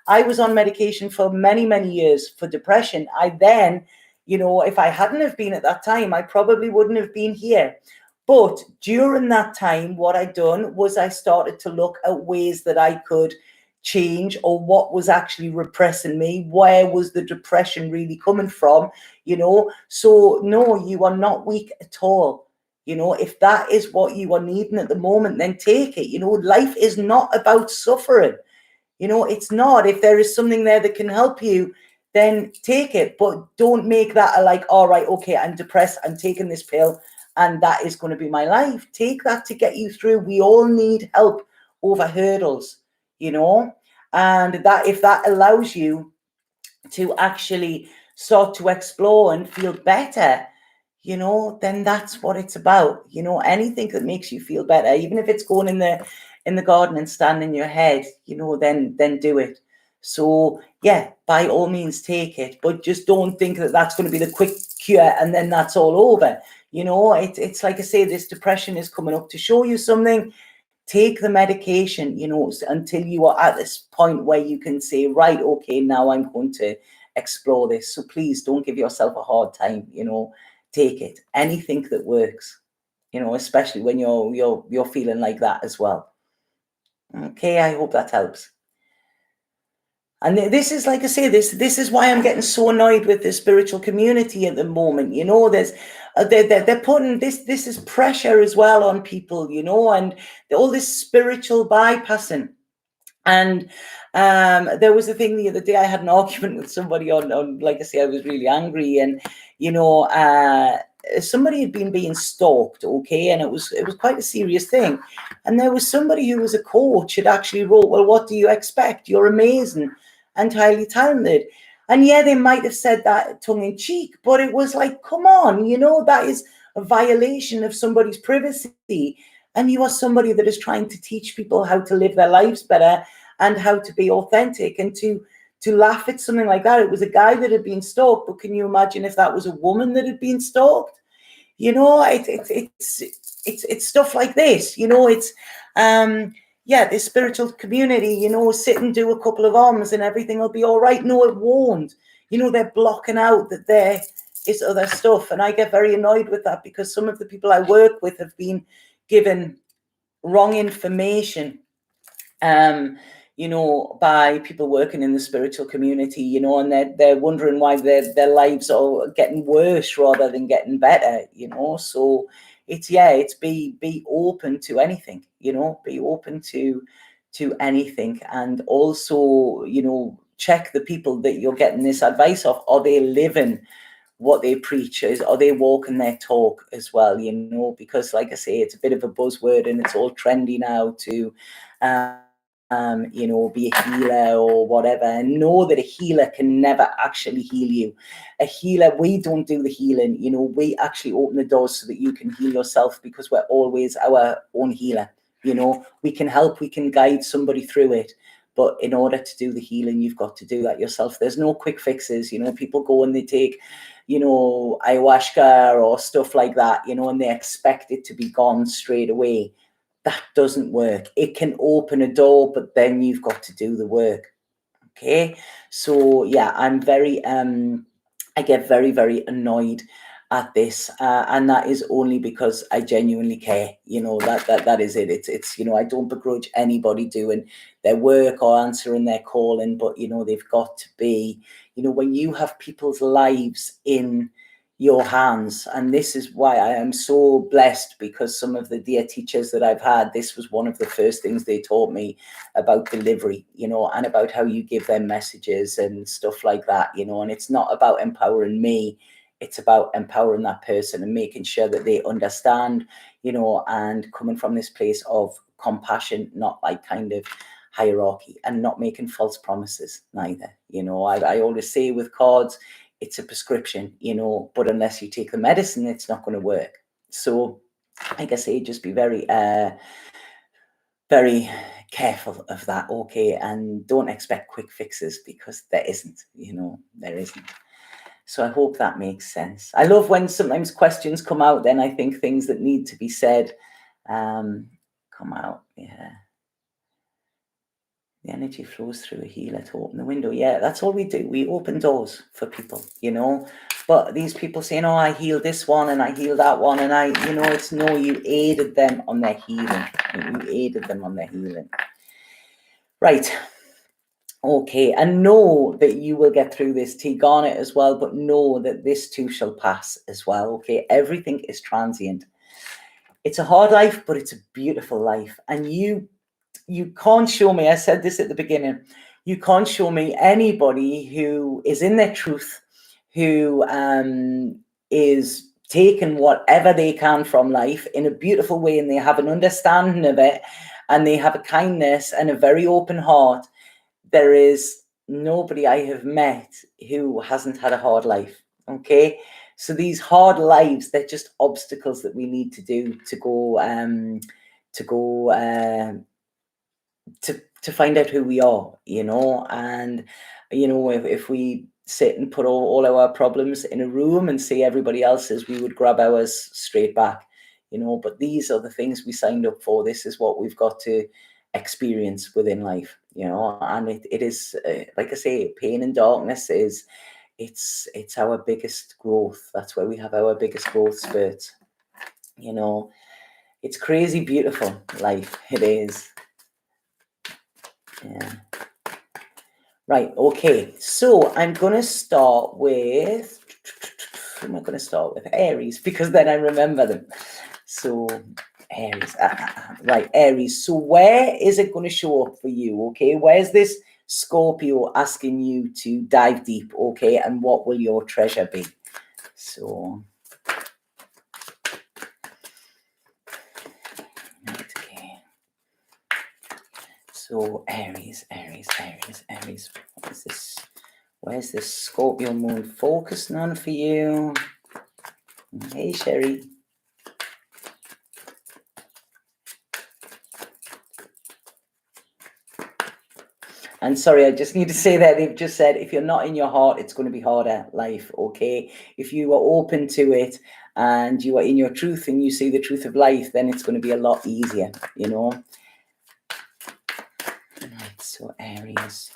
I was on medication for many, many years for depression. I then, if I hadn't have been at that time, I probably wouldn't have been here. But during that time, what I'd done was I started to look at ways that I could change, or what was actually repressing me, where was the depression really coming from, so no, you are not weak at all. If that is what you are needing at the moment, then take it. Life is not about suffering. It's not. If there is something there that can help you, then take it, but don't make that a like, all right, okay, I'm depressed, I'm taking this pill, and that is going to be my life. Take that to get you through. We all need help over hurdles, and that, if that allows you to actually start to explore and feel better, then that's what it's about. Anything that makes you feel better, even if it's going in the garden and standing in your head, then do it. So yeah, by all means take it, but just don't think that that's going to be the quick cure and then that's all over. It's like I say, this depression is coming up to show you something. Take the medication, until you are at this point where you can say, right, okay, now I'm going to explore this. So please don't give yourself a hard time, take it. Anything that works, especially when you're feeling like that as well. Okay, I hope that helps. And this is, like I say, this is why I'm getting so annoyed with the spiritual community at the moment. There's they're putting this is pressure as well on people, and all this spiritual bypassing. And there was a thing the other day. I had an argument with somebody on like I say, I was really angry, and somebody had been being stalked, okay, and it was quite a serious thing. And there was somebody who was a coach had actually wrote, well, what do you expect? You're amazing and highly talented. And yeah, they might have said that tongue in cheek, but it was like, come on, that is a violation of somebody's privacy. And you are somebody that is trying to teach people how to live their lives better and how to be authentic, and to laugh at something like that. It was a guy that had been stalked, but can you imagine if that was a woman that had been stalked? It's stuff like this. It's this spiritual community. Sit and do a couple of arms and everything will be all right. No, it won't. They're blocking out that there is other stuff, and I get very annoyed with that, because some of the people I work with have been given wrong information, by people working in the spiritual community, and they're wondering why their lives are getting worse rather than getting better, so it's be open to anything, be open to anything. And also, check the people that you're getting this advice of. Are they living what they preach? Are they walking their talk as well? Because like I say, it's a bit of a buzzword and it's all trendy now to you know, be a healer or whatever, and know that a healer can never actually heal you. A healer, we don't do the healing, you know, we actually open the doors so that you can heal yourself, because we're always our own healer. You know, we can help, we can guide somebody through it, but in order to do the healing, you've got to do that yourself. There's no quick fixes. You know, people go and they take, you know, ayahuasca or stuff like that, you know, and they expect it to be gone straight away. That doesn't work. It can open a door, but then you've got to do the work. Okay. So yeah, I'm very, I get very, very annoyed at this, and that is only because I genuinely care. You know, that is it. It's you know, I don't begrudge anybody doing their work or answering their calling, but you know, they've got to be, you know, when you have people's lives in your hands, and this is why I am so blessed, because some of the dear teachers that I've had, this was one of the first things they taught me about delivery, you know, and about how you give them messages and stuff like that, you know. And it's not about empowering me, it's about empowering that person and making sure that they understand, you know, and coming from this place of compassion, not like kind of hierarchy, and not making false promises neither. You know, I always say with cards, it's a prescription, you know, but unless you take the medicine, it's not going to work. So like I say, just be very very careful of that, okay? And don't expect quick fixes, because there isn't, you know, there isn't. So I hope that makes sense. I love when sometimes questions come out, then I think things that need to be said come out. Yeah. The energy flows through a healer to open the window. Yeah, that's all we do. We open doors for people, you know. But these people saying, oh, I healed this one and I healed that one. And I, you know, it's no, you aided them on their healing. You aided them on their healing. Right. Okay. And know that you will get through this. T. Garnet as well. But know that this too shall pass as well. Okay. Everything is transient. It's a hard life, but it's a beautiful life. And you can't show me, I said this at the beginning, you can't show me anybody who is in their truth, who is taking whatever they can from life in a beautiful way, and they have an understanding of it, and they have a kindness and a very open heart. There is nobody I have met who hasn't had a hard life. Okay. So these hard lives, they're just obstacles that we need to do to go to find out who we are, you know. And you know, if we sit and put all our problems in a room and see everybody else's, we would grab ours straight back, you know. But these are the things we signed up for. This is what we've got to experience within life, you know. And it is like I say, pain and darkness is it's our biggest growth. That's where we have our biggest growth spurts, you know. It's crazy beautiful life, it is. Yeah. Right, okay. So I'm going to start with, who am I going to start with? Aries, because then I remember them. So Aries, right, Aries. So where is it going to show up for you, okay? Where's this Scorpio asking you to dive deep, okay? And what will your treasure be? So... So Aries. What is this? Where's this Scorpio moon focusing on for you? Hey, Sherry. And sorry, I just need to say that they've just said, if you're not in your heart, it's going to be harder life, okay? If you are open to it and you are in your truth and you see the truth of life, then it's going to be a lot easier, you know? Right, so Aries.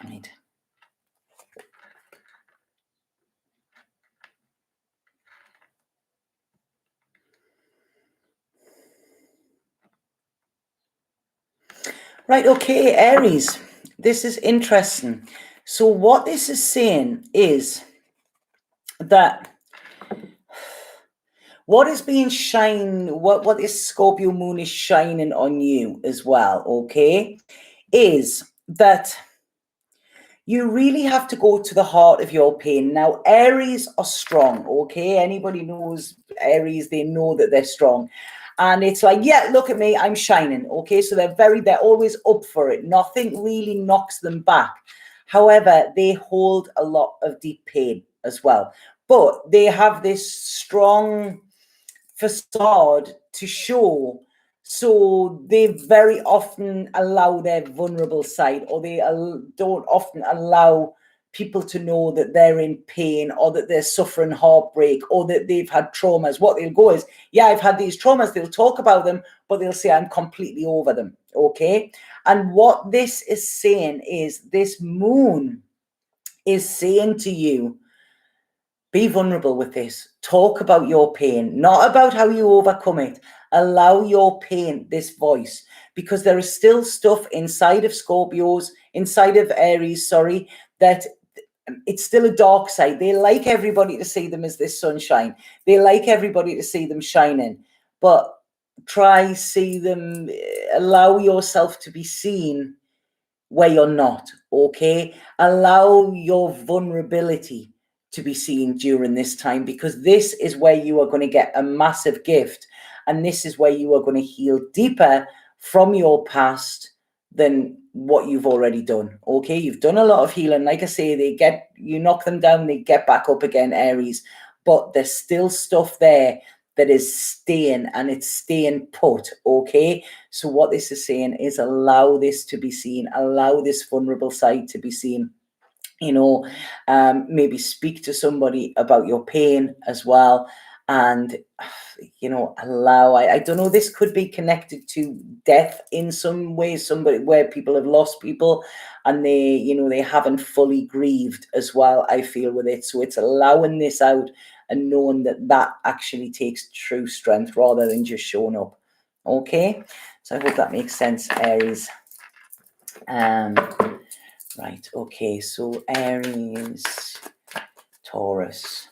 Right. Right, okay, Aries. This is interesting. So what this is saying is that what is being what this Scorpio moon is shining on you as well, okay, is that You really have to go to the heart of your pain. Now, Aries are strong, okay? Anybody knows Aries, they know that they're strong. And it's like, yeah, look at me, I'm shining, okay? So they're always up for it. Nothing really knocks them back. However, they hold a lot of deep pain as well. But they have this strong facade to show. So they very often allow their vulnerable side, or they don't often allow people to know that they're in pain, or that they're suffering heartbreak, or that they've had traumas. What they'll go is, yeah, I've had these traumas. They'll talk about them, but they'll say, I'm completely over them. Okay. And what this is saying is, this moon is saying to you, be vulnerable with this. Talk about your pain, not about how you overcome it. Allow your pain this voice, because there is still stuff inside of Scorpios, inside of Aries, sorry, that it's still a dark side. They like everybody to see them as this sunshine. They like everybody to see them shining, but try see them, allow yourself to be seen where you're not, okay? Allow your vulnerability to be seen during this time, because this is where you are going to get a massive gift, and this is where you are going to heal deeper from your past than what you've already done, okay? You've done a lot of healing. Like I say, you knock them down, they get back up again, Aries, but there's still stuff there that is staying, and it's staying put, okay? So what this is saying is, allow this to be seen, allow this vulnerable side to be seen. Maybe speak to somebody about your pain as well, and allow, I don't know, this could be connected to death in some way, somebody where people have lost people and they haven't fully grieved as well, I feel, with it. So it's allowing this out and knowing that actually takes true strength rather than just showing up. Okay, so I hope that makes sense, Aries. Right, okay, so Aries, Taurus.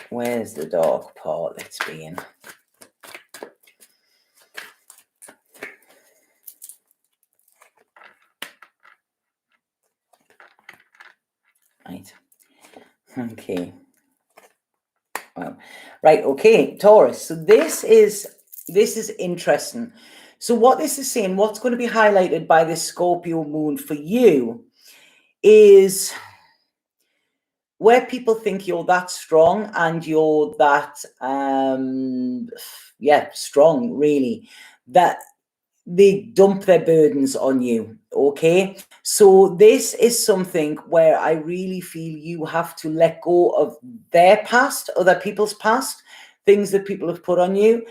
Where's the dark part? Let's be in. Right. Okay. Well, right. Okay, Taurus. So this is interesting. So what this is saying, what's going to be highlighted by this Scorpio moon for you, is where people think you're that strong and you're that strong, really, that they dump their burdens on you, okay? So this is something where I really feel you have to let go of their past, other people's past, things that people have put on you.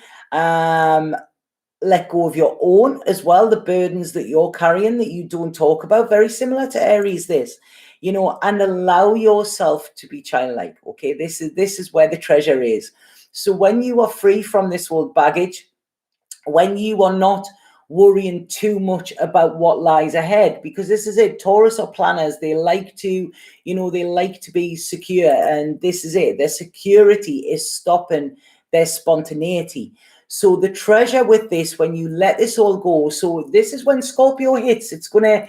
Let go of your own as well, the burdens that you're carrying that you don't talk about. Very similar to Aries, this, and allow yourself to be childlike, okay? This is where the treasure is. So when you are free from this old baggage, when you are not worrying too much about what lies ahead, because this is it, Taurus are planners. They like to be secure, and this is it, their security is stopping their spontaneity. So the treasure with this, when you let this all go, so this is when Scorpio hits, it's gonna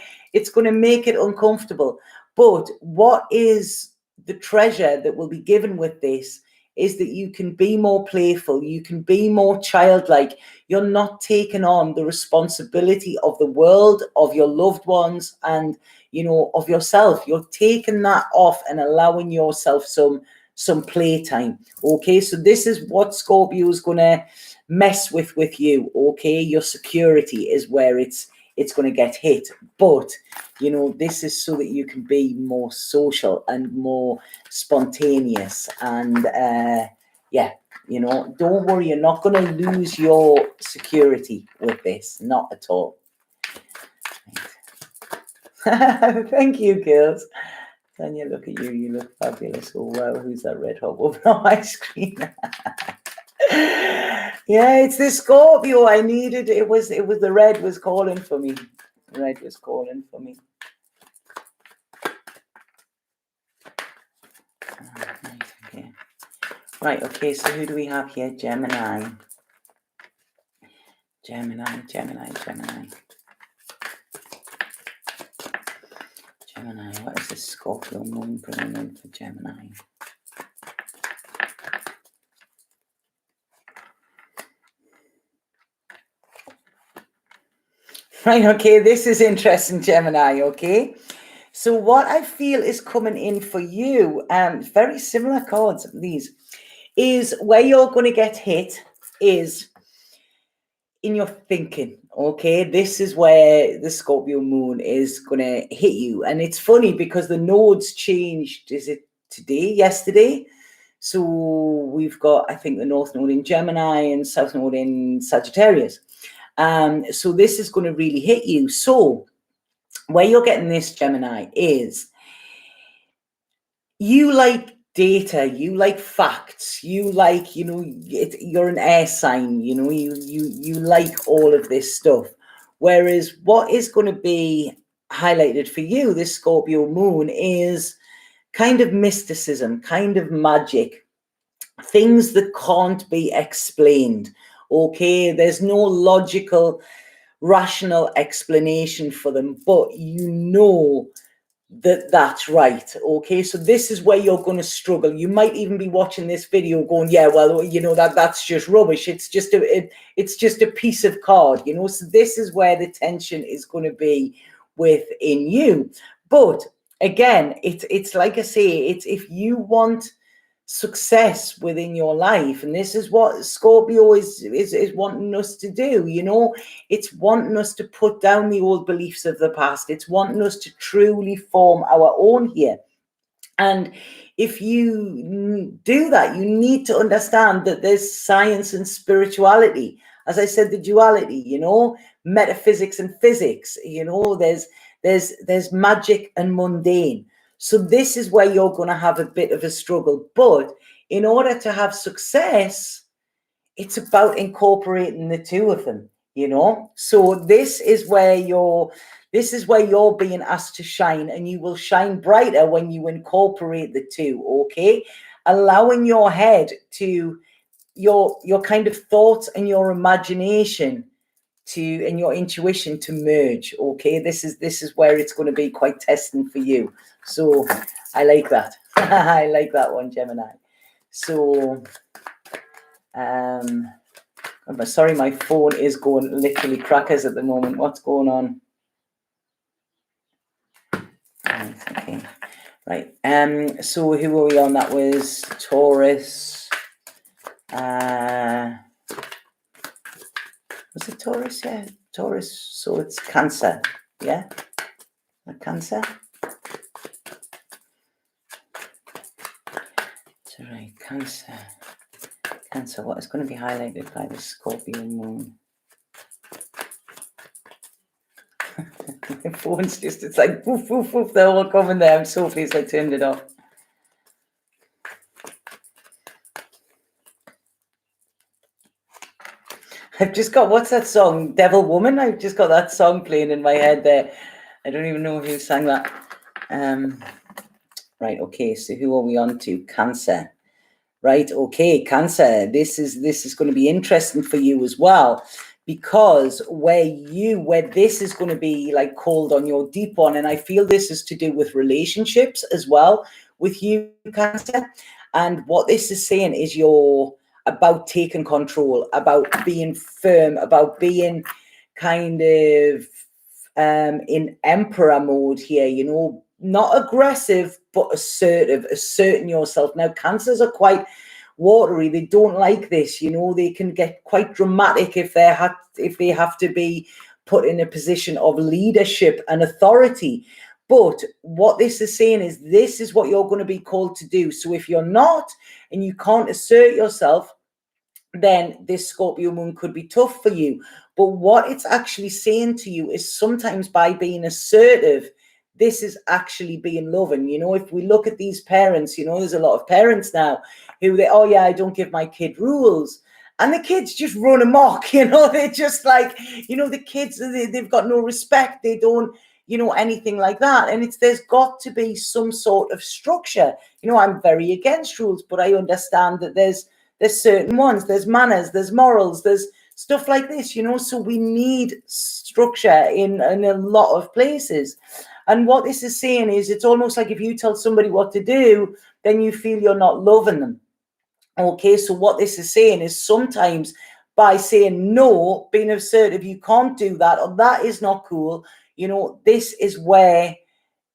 make it uncomfortable. But what is the treasure that will be given with this is that you can be more playful, you can be more childlike. You're not taking on the responsibility of the world, of your loved ones, and of yourself. You're taking that off and allowing yourself some playtime. Okay, so this is what Scorpio is gonna mess with you. Okay, your security is where it's going to get hit. But this is so that you can be more social and more spontaneous, and don't worry, you're not going to lose your security with this, not at all. Thank you, girls. Tanya, look at you, you look fabulous. Oh wow, who's that red hot woman on my screen? Yeah, it's the Scorpio. I needed it was the red was calling for me. Red was calling for me. Right, okay, so who do we have here? Gemini. Gemini. What is the Scorpio moon bringing in for Gemini? Right, okay, this is interesting, Gemini, okay? So what I feel is coming in for you, very similar cards, these, is where you're going to get hit is in your thinking, okay? This is where the Scorpio moon is going to hit you. And it's funny because the nodes changed, is it yesterday? So we've got, I think, the North Node in Gemini and South Node in Sagittarius. So this is going to really hit you. So where you're getting this, Gemini, is you like data, you like facts, you like, you're an air sign, you like all of this stuff. Whereas what is going to be highlighted for you, this Scorpio moon, is kind of mysticism, kind of magic, things that can't be explained. Okay, there's no logical, rational explanation for them, but that's right. Okay, so this is where you're going to struggle. You might even be watching this video going, yeah, well, that's just rubbish. It's just a piece of card, so this is where the tension is going to be within you. But again, it's like I say, it's if you want success within your life, and this is what Scorpio is wanting us to do, it's wanting us to put down the old beliefs of the past. It's wanting us to truly form our own here. And if you do that, you need to understand that there's science and spirituality. As I said, the duality, metaphysics and physics, there's magic and mundane. So this is where you're going to have a bit of a struggle. But in order to have success, it's about incorporating the two of them, So this is where you're being asked to shine, and you will shine brighter when you incorporate the two, okay? Allowing your head to your kind of thoughts and your imagination and your intuition to merge, okay? This is where it's going to be quite testing for you. So I like that. I like that one, Gemini. So I'm sorry, my phone is going literally crackers at the moment. What's going on? Okay, right. So who were we on? That was Taurus. Was it Taurus? Yeah, Taurus. So it's Cancer. Yeah, Cancer. That's right, Cancer. Cancer. What is going to be highlighted by the Scorpio moon? The phone's it's like woof, woof, woof. They're all coming there. I'm so pleased I turned it off. I've just got, what's that song? Devil Woman? I've just got that song playing in my head there. I don't even know who sang that. Right, okay, so who are we on to? Cancer. Right, okay, Cancer. This is going to be interesting for you as well, because where this is going to be like called on your deep one, and I feel this is to do with relationships as well with you, Cancer. And what this is saying is you're about taking control, about being firm, about being kind of in emperor mode here, not aggressive, but assertive, asserting yourself. Now, Cancers are quite watery. They don't like this, they can get quite dramatic if they have to be put in a position of leadership and authority. But what this is saying is this is what you're going to be called to do. So if you're not, and you can't assert yourself, then this Scorpio moon could be tough for you. But what it's actually saying to you is sometimes by being assertive, this is actually being loving. If we look at these parents, there's a lot of parents now who I don't give my kid rules. And the kids just run amok, they're just like, the kids, they've got no respect. They don't, anything like that. And there's got to be some sort of structure. I'm very against rules, but I understand that there's certain ones, there's manners, there's morals, there's stuff like this, you know. So we need structure in a lot of places. And what this is saying is, it's almost like if you tell somebody what to do, then you feel you're not loving them. Okay, so what this is saying is, sometimes by saying no, being assertive, you can't do that, or that is not cool, you know, this is where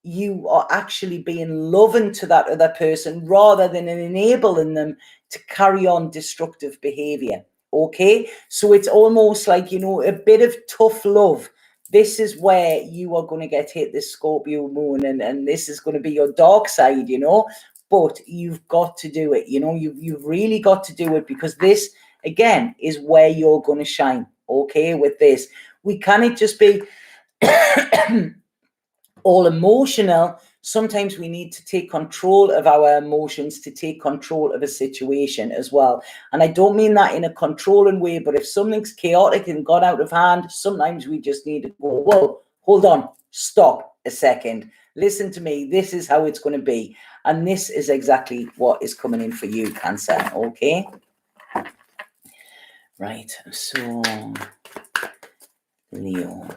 you are actually being loving to that other person rather than enabling them to carry on destructive behavior. Okay, so it's almost like, you know, a bit of tough love. This is where you are going to get hit, this Scorpio moon, and this is going to be your dark side, you know. But you've got to do it, you know. You've really got to do it, because this, again, is where you're going to shine. Okay, with this, we cannot just be all emotional. Sometimes we need to take control of our emotions to take control of a situation as well. And I don't mean that in a controlling way, but if something's chaotic and got out of hand, sometimes we just need to go, whoa, hold on, stop a second, listen to me, this is how it's going to be. And this is exactly what is coming in for you, Cancer. Okay, right, so Leo.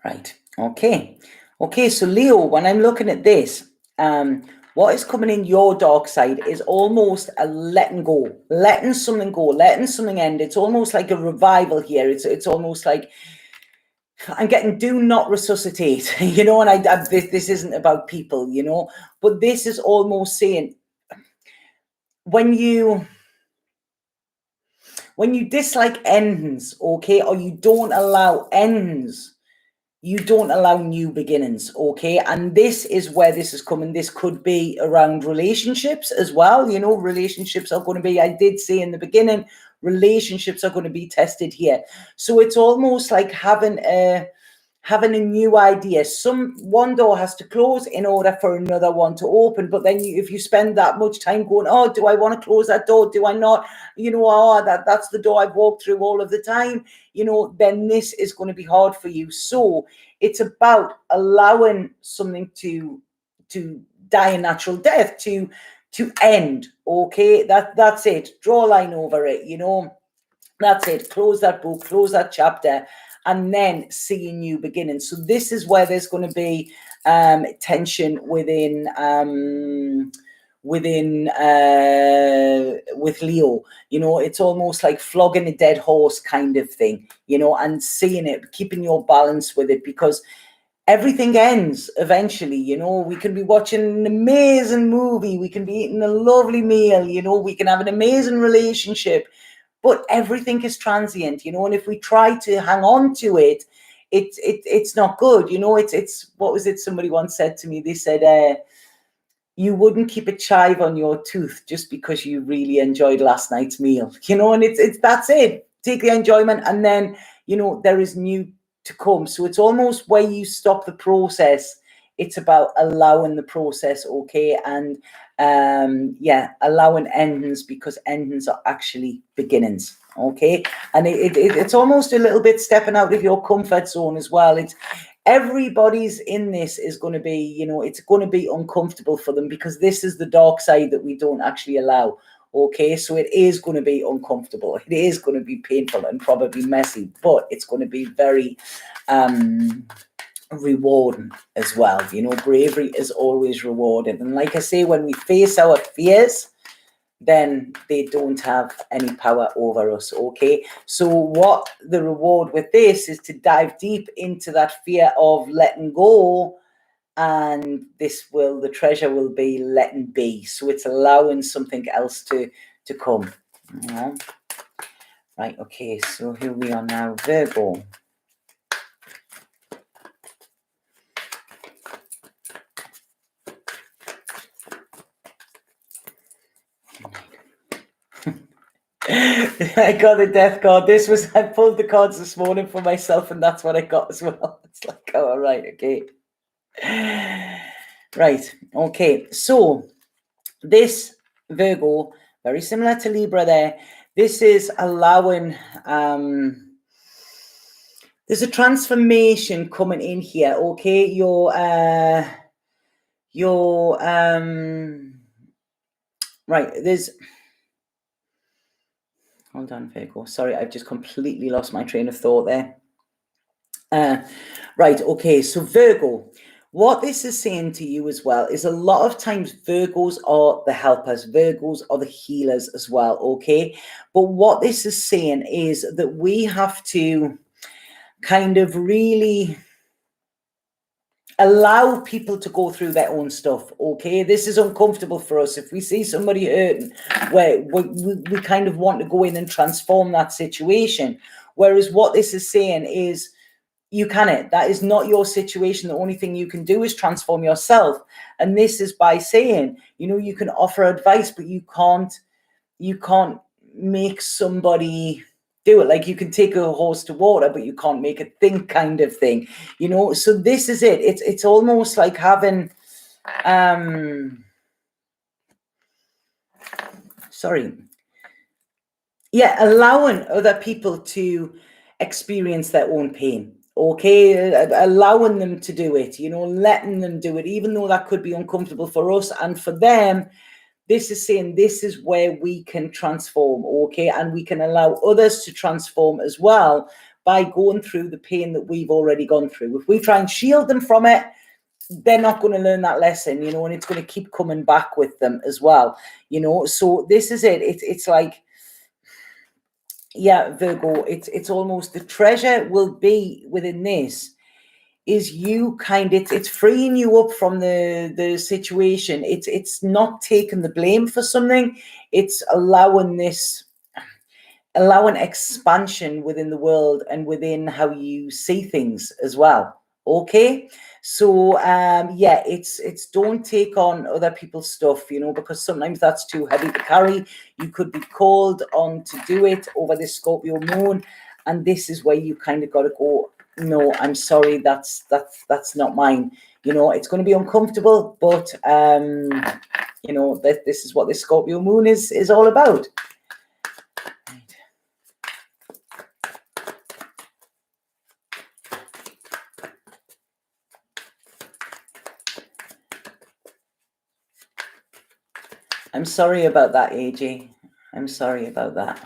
Right. Okay. Okay. So Leo, when I'm looking at this, what is coming in your dark side is almost a letting go, letting something go, letting something end. It's almost like a revival here. It's almost like I'm getting do not resuscitate, you know. And this isn't about people, you know, but this is almost saying, when you dislike endings, okay, or you don't allow endings, you don't allow new beginnings. Okay, and this is where this is coming. This could be around relationships as well, you know. Relationships are going to be, I did say in the beginning, relationships are going to be tested here. So it's almost like having a new idea. One door has to close in order for another one to open. But then if you spend that much time going, oh, do I want to close that door? Do I not? You know, oh, that's the door I've walked through all of the time. You know, then this is going to be hard for you. So it's about allowing something to die a natural death, to end. Okay, that's it. Draw a line over it, you know. That's it. Close that book, close that chapter, and then see a new beginning. So this is where there's going to be tension within with Leo. You know, it's almost like flogging a dead horse kind of thing, you know, and seeing it, keeping your balance with it, because everything ends eventually. You know, we can be watching an amazing movie, we can be eating a lovely meal, you know, we can have an amazing relationship, but everything is transient, you know. And if we try to hang on to it, it's not good, you know. It's what was it somebody once said to me? They said, you wouldn't keep a chive on your tooth just because you really enjoyed last night's meal, you know. And it's that's it. Take the enjoyment, and then, you know, there is new to come. So it's almost where you stop the process. It's about allowing the process, okay, and allowing endings, because endings are actually beginnings, okay. And it's almost a little bit stepping out of your comfort zone as well. It's everybody's in this is going to be, you know, it's going to be uncomfortable for them, because this is the dark side that we don't actually allow. Okay, so it is going to be uncomfortable, it is going to be painful and probably messy, but it's going to be very rewarding as well. You know, bravery is always rewarding. And like I say, when we face our fears, then they don't have any power over us. Okay, so what the reward with this is to dive deep into that fear of letting go, and the treasure will be letting be. So it's allowing something else to come. Yeah. Right, okay, so here we are now, Virgo. I got the death card. I pulled the cards this morning for myself, and that's what I got as well. It's like, oh, all right, okay. Right, okay. So This, Virgo, very similar to Libra there. This is allowing, there's a transformation coming in here, okay? Right, there's, hold on, Virgo. Sorry, I've just completely lost my train of thought there. Right, okay, so Virgo, what this is saying to you as well is a lot of times Virgos are the helpers, Virgos are the healers as well, okay? But what this is saying is that we have to kind of really allow people to go through their own stuff, okay? This is uncomfortable for us. If we see somebody hurting, we kind of want to go in and transform that situation. Whereas what this is saying is, you can't. That is not your situation. The only thing you can do is transform yourself. And this is by saying, you know, you can offer advice, but you can't make somebody do it. Like you can take a horse to water, but you can't make it think, kind of thing, you know? So this is it. It's almost like having, allowing other people to experience their own pain. Okay, allowing them to do it, you know, letting them do it, even though that could be uncomfortable for us and for them. This is saying this is where we can transform, okay, and we can allow others to transform as well by going through the pain that we've already gone through. If we try and shield them from it, they're not going to learn that lesson, you know, and it's going to keep coming back with them as well, you know. So this is it. It's like, yeah, Virgo, it's almost the treasure will be within this is you it's freeing you up from the situation. It's not taking the blame for something. It's allowing expansion within the world and within how you see things as well. Okay, so it's don't take on other people's stuff, you know, because sometimes that's too heavy to carry. You could be called on to do it over this Scorpio moon, and this is where you kind of got to go, no, I'm sorry, that's not mine. You know, it's going to be uncomfortable, but you know, this is what this Scorpio moon is all about. I'm sorry about that, AJ. I'm sorry about that.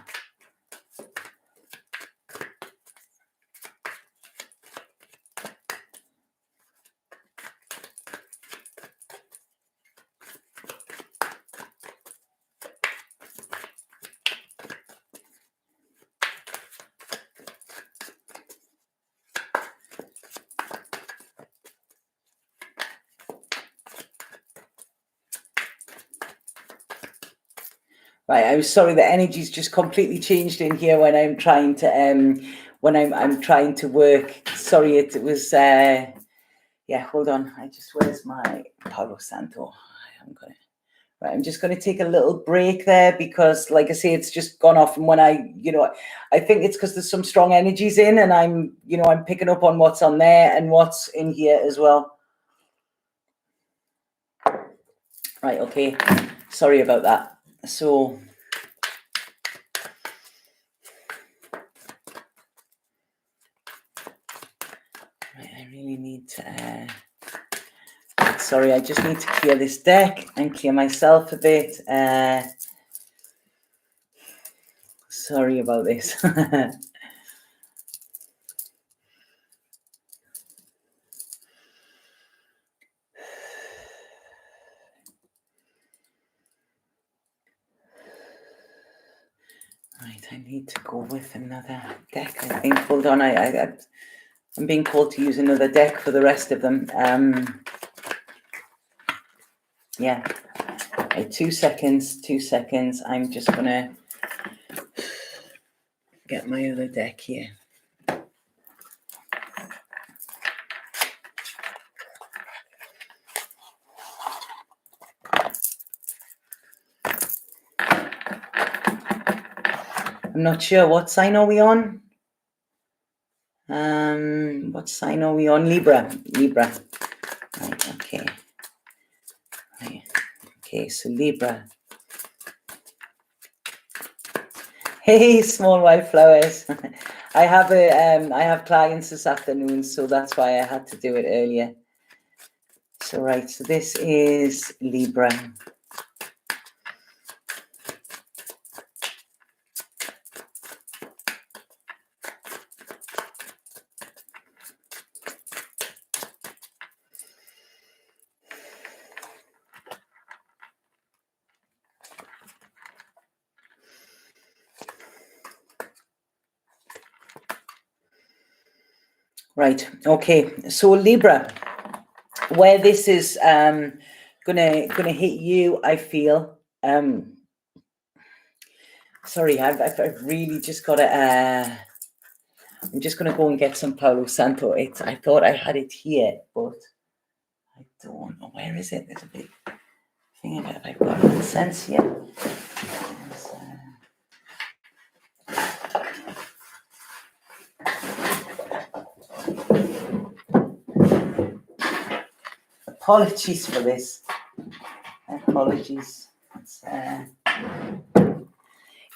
Right, I'm sorry, the energy's just completely changed in here when I'm trying to when I'm trying to work. Sorry, it was yeah, hold on. Where's my Palo Santo? I haven't got it. Right, I'm just going to take a little break there because, like I say, it's just gone off. And when I think it's because there's some strong energies in, and I'm picking up on what's on there and what's in here as well. Right, okay. Sorry about that. So I really need to sorry, I just need to clear this deck and clear myself a bit. Sorry about this. Right, I need to go with another deck, I think. Hold on, I'm being called to use another deck for the rest of them. Yeah, right, 2 seconds. I'm just gonna get my other deck here. I'm not sure, what sign are we on? What sign are we on? Libra. Right, okay. Right, Okay, so Libra. Hey, small white flowers. I have clients this afternoon, so that's why I had to do it earlier. So right, so this is Libra. Right, okay, so Libra, where this is gonna hit you, I feel. Sorry, I've really just got to. I'm just gonna go and get some Palo Santo. I thought I had it here, but I don't know. Where is it? There's a big thing about I've got it. Sense here. Apologies for this. Apologies.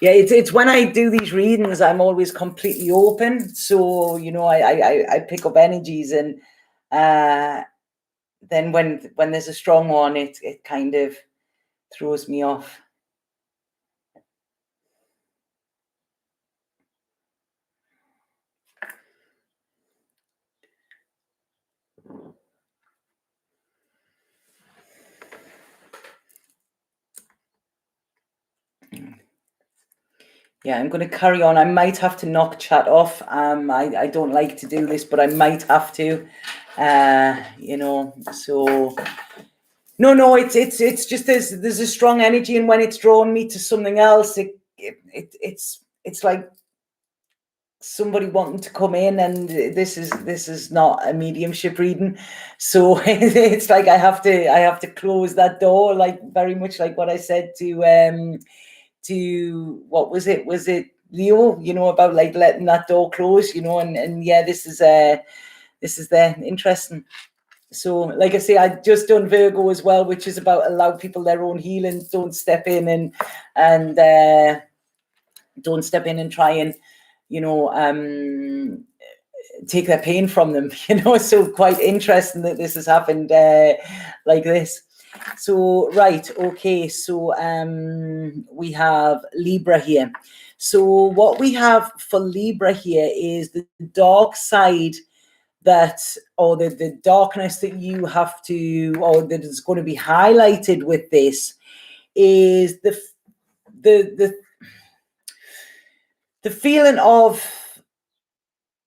Yeah, it's when I do these readings, I'm always completely open. So I pick up energies, and then when there's a strong one, it kind of throws me off. Yeah, I'm going to carry on. I might have to knock chat off. I don't like to do this, but I might have to. So no, it's just there's a strong energy, and when it's drawn me to something else, it's like somebody wanting to come in, and this is not a mediumship reading, so it's like I have to close that door, like very much like what I said to what was it Leo, about like letting that door close, and yeah, this is there interesting. So like I say, I just done Virgo as well, which is about allow people their own healing, don't step in and don't step in and try and take their pain from them, so quite interesting that this has happened like this. So right, okay, so we have Libra here. So what we have for Libra here is the dark side or the darkness that you have to, or that is going to be highlighted with this, is the feeling of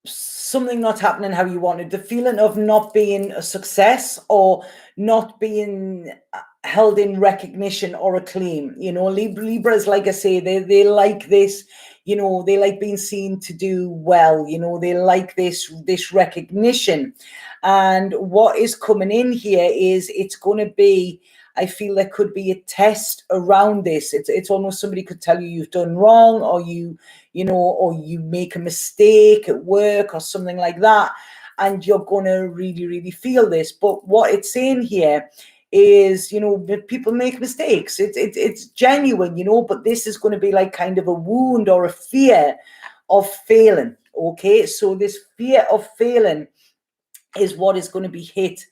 something not happening how you wanted, the feeling of not being a success or not being held in recognition or acclaim. Libras, like I say, they like this, they like being seen to do well, they like this recognition. And what is coming in here is it's going to be, I feel there could be a test around this. It's almost somebody could tell you you've done wrong, or or you make a mistake at work or something like that, and you're going to really, really feel this. But what it's saying here is, people make mistakes. It's genuine, but this is going to be like kind of a wound or a fear of failing. Okay, so this fear of failing is what is going to be hitting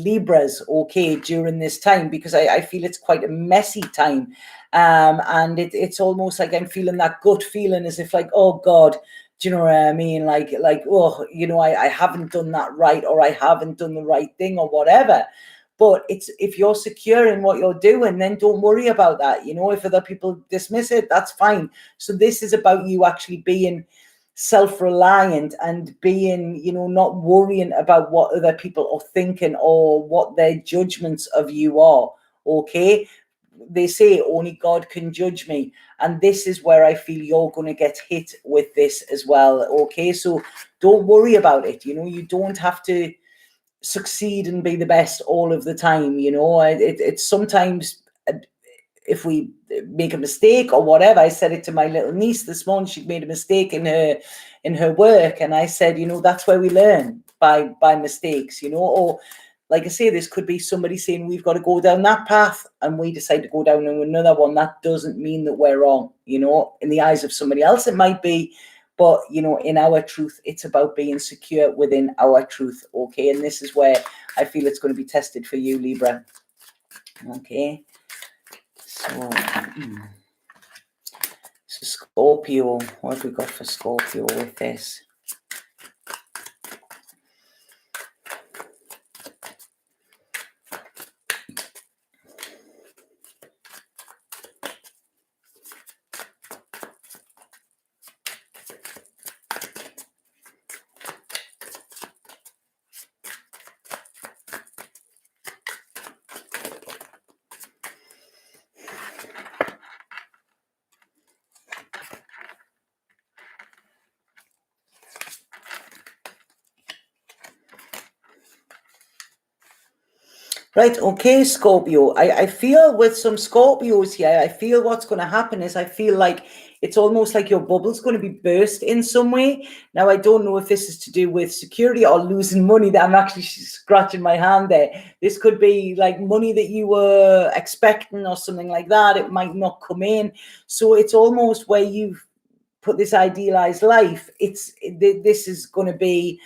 Libras, okay, during this time, because I feel it's quite a messy time, and it's almost like I'm feeling that gut feeling as if like, oh God, do you know what I mean? Like oh, I haven't done that right, or I haven't done the right thing, or whatever. But if you're secure in what you're doing, then don't worry about that. If other people dismiss it, that's fine. So this is about you actually being self-reliant and being, not worrying about what other people are thinking or what their judgments of you are. Okay, they say only God can judge me, and this is where I feel you're going to get hit with this as well. Okay, so don't worry about it. You don't have to succeed and be the best all of the time. It's sometimes, if we make a mistake or whatever. I said it to my little niece this morning. She'd made a mistake in her work, and I said, that's where we learn, by mistakes, or like I say, this could be somebody saying we've got to go down that path and we decide to go down another one. That doesn't mean that we're wrong, you know. In the eyes of somebody else, it might be, but, you know, in our truth, it's about being secure within our truth, okay? And this is where I feel it's going to be tested for you, Libra, okay? So, so Scorpio, what have we got for Scorpio with this? Right, okay, Scorpio. I feel with some Scorpios here, I feel what's going to happen is I feel like it's almost like your bubble's going to be burst in some way. Now, I don't know if this is to do with security or losing money. That I'm actually scratching my hand there. This could be like money that you were expecting or something like that. It might not come in. So it's almost where you've put this idealized life. This is going to be...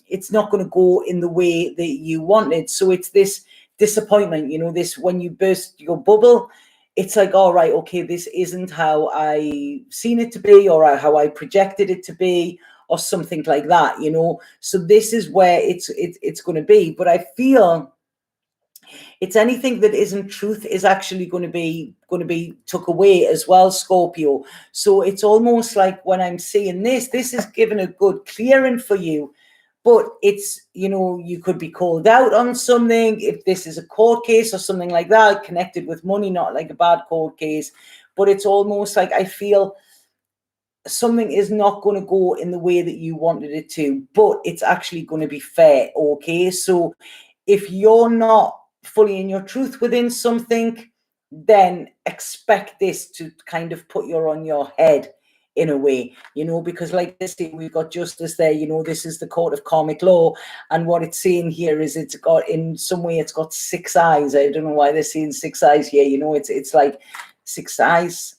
it's not going to go in the way that you wanted. So it's this disappointment, you know, this when you burst your bubble, it's like, all right, okay, this isn't how I seen it to be or how I projected it to be or something like that, you know. So this is where it's going to be. But I feel it's anything that isn't truth is actually going to be took away as well, Scorpio. So it's almost like when I'm seeing this is given a good clearing for you, but it's, you know, you could be called out on something if this is a court case or something like that connected with money, not like a bad court case, but it's almost like I feel something is not going to go in the way that you wanted it to, but it's actually going to be fair, okay? So if you're not fully in your truth within something, then expect this to kind of put you on your head in a way, you know, because like this, we've got justice there, you know, this is the court of karmic law, and what it's saying here is it's got, in some way, it's got 6 eyes. I don't know why they're saying 6 eyes here, you know, it's like 6 eyes.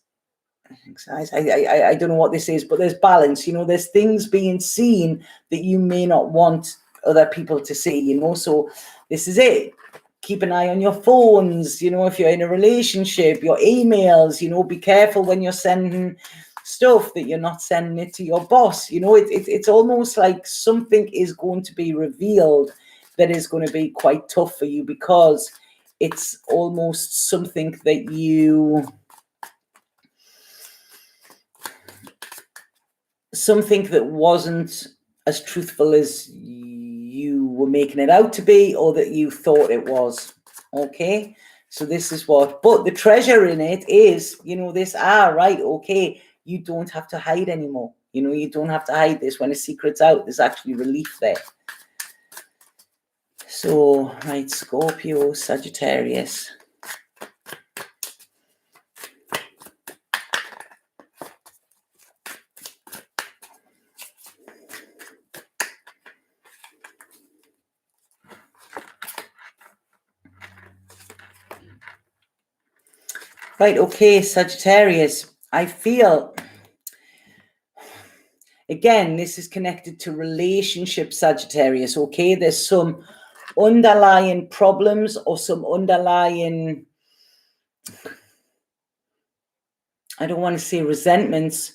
I don't know what this is, but there's balance, you know, there's things being seen that you may not want other people to see, you know. So this is it. Keep an eye on your phones, you know, if you're in a relationship, your emails, you know, be careful when you're sending stuff that you're not sending it to your boss, you know. It's almost like something is going to be revealed that is going to be quite tough for you, because it's almost something that something that wasn't as truthful as you were making it out to be, or that you thought it was, okay? So this is what, but the treasure in it is, you know, this, right, okay, you don't have to hide anymore, you know, you don't have to hide this. When a secret's out, there's actually relief there. So, right, Scorpio, Sagittarius. Right, okay, Sagittarius. I feel, again, this is connected to relationship, Sagittarius, okay? There's some underlying problems or some underlying, I don't want to say resentments,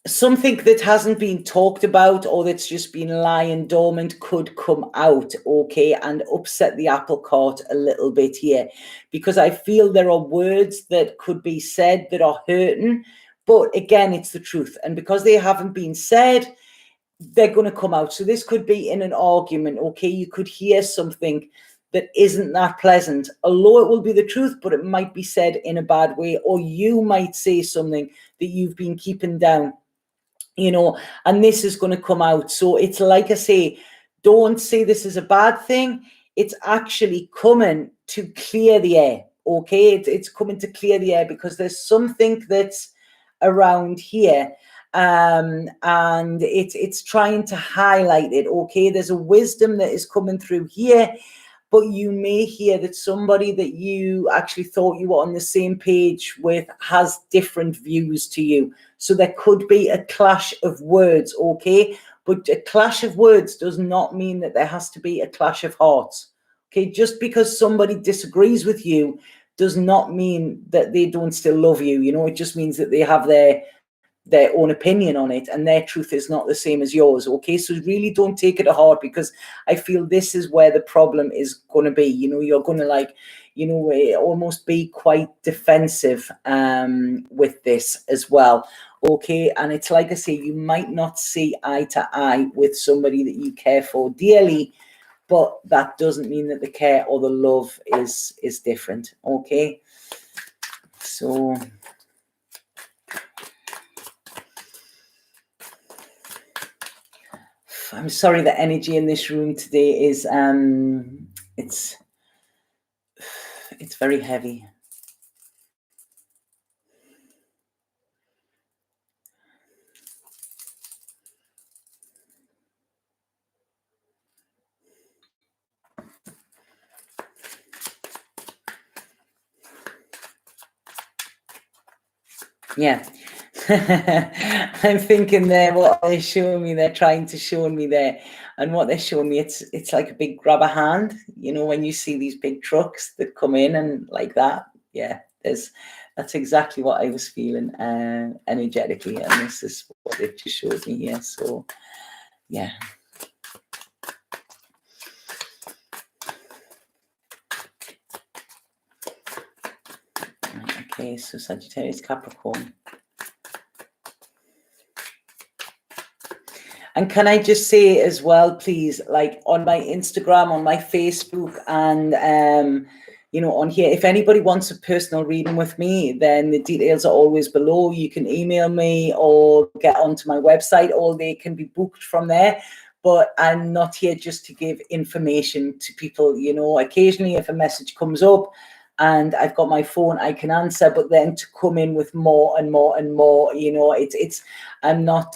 something that hasn't been talked about or that's just been lying dormant could come out, okay, and upset the apple cart a little bit here, because I feel there are words that could be said that are hurting, but again, it's the truth, and because they haven't been said, they're going to come out. So this could be in an argument, okay? You could hear something that isn't that pleasant, although it will be the truth, but it might be said in a bad way, or you might say something that you've been keeping down, you know, and this is going to come out. So it's like I say, don't say this is a bad thing. It's actually coming to clear the air, okay? It's coming to clear the air, because there's something that's around here, and it's trying to highlight it. Okay, there's a wisdom that is coming through here, but you may hear that somebody that you actually thought you were on the same page with has different views to you. So there could be a clash of words, okay? But a clash of words does not mean that there has to be a clash of hearts. Okay, just because somebody disagrees with you does not mean that they don't still love you. You know, it just means that they have their own opinion on it, and their truth is not the same as yours. Okay, so really don't take it to heart, because I feel this is where the problem is going to be. You know, you're going to, like, you know, almost be quite defensive with this as well. Okay, and it's like I say, you might not see eye to eye with somebody that you care for dearly, but that doesn't mean that the care or the love is different. Okay, so I'm sorry, the energy in this room today is it's very heavy. Yeah. I'm thinking there, what they're showing me, they're trying to show me there, and what they're showing me, it's like a big grab a hand. You know, when you see these big trucks that come in and like that, yeah, that's exactly what I was feeling energetically, and this is what it just showed me here. So yeah. Okay, so Sagittarius, Capricorn. And can I just say as well, please, like on my Instagram, on my Facebook, and you know, on here, if anybody wants a personal reading with me, then the details are always below. You can email me or get onto my website, or they can be booked from there. But I'm not here just to give information to people. You know, occasionally if a message comes up and I've got my phone, I can answer, but then to come in with more and more and more, you know, I'm not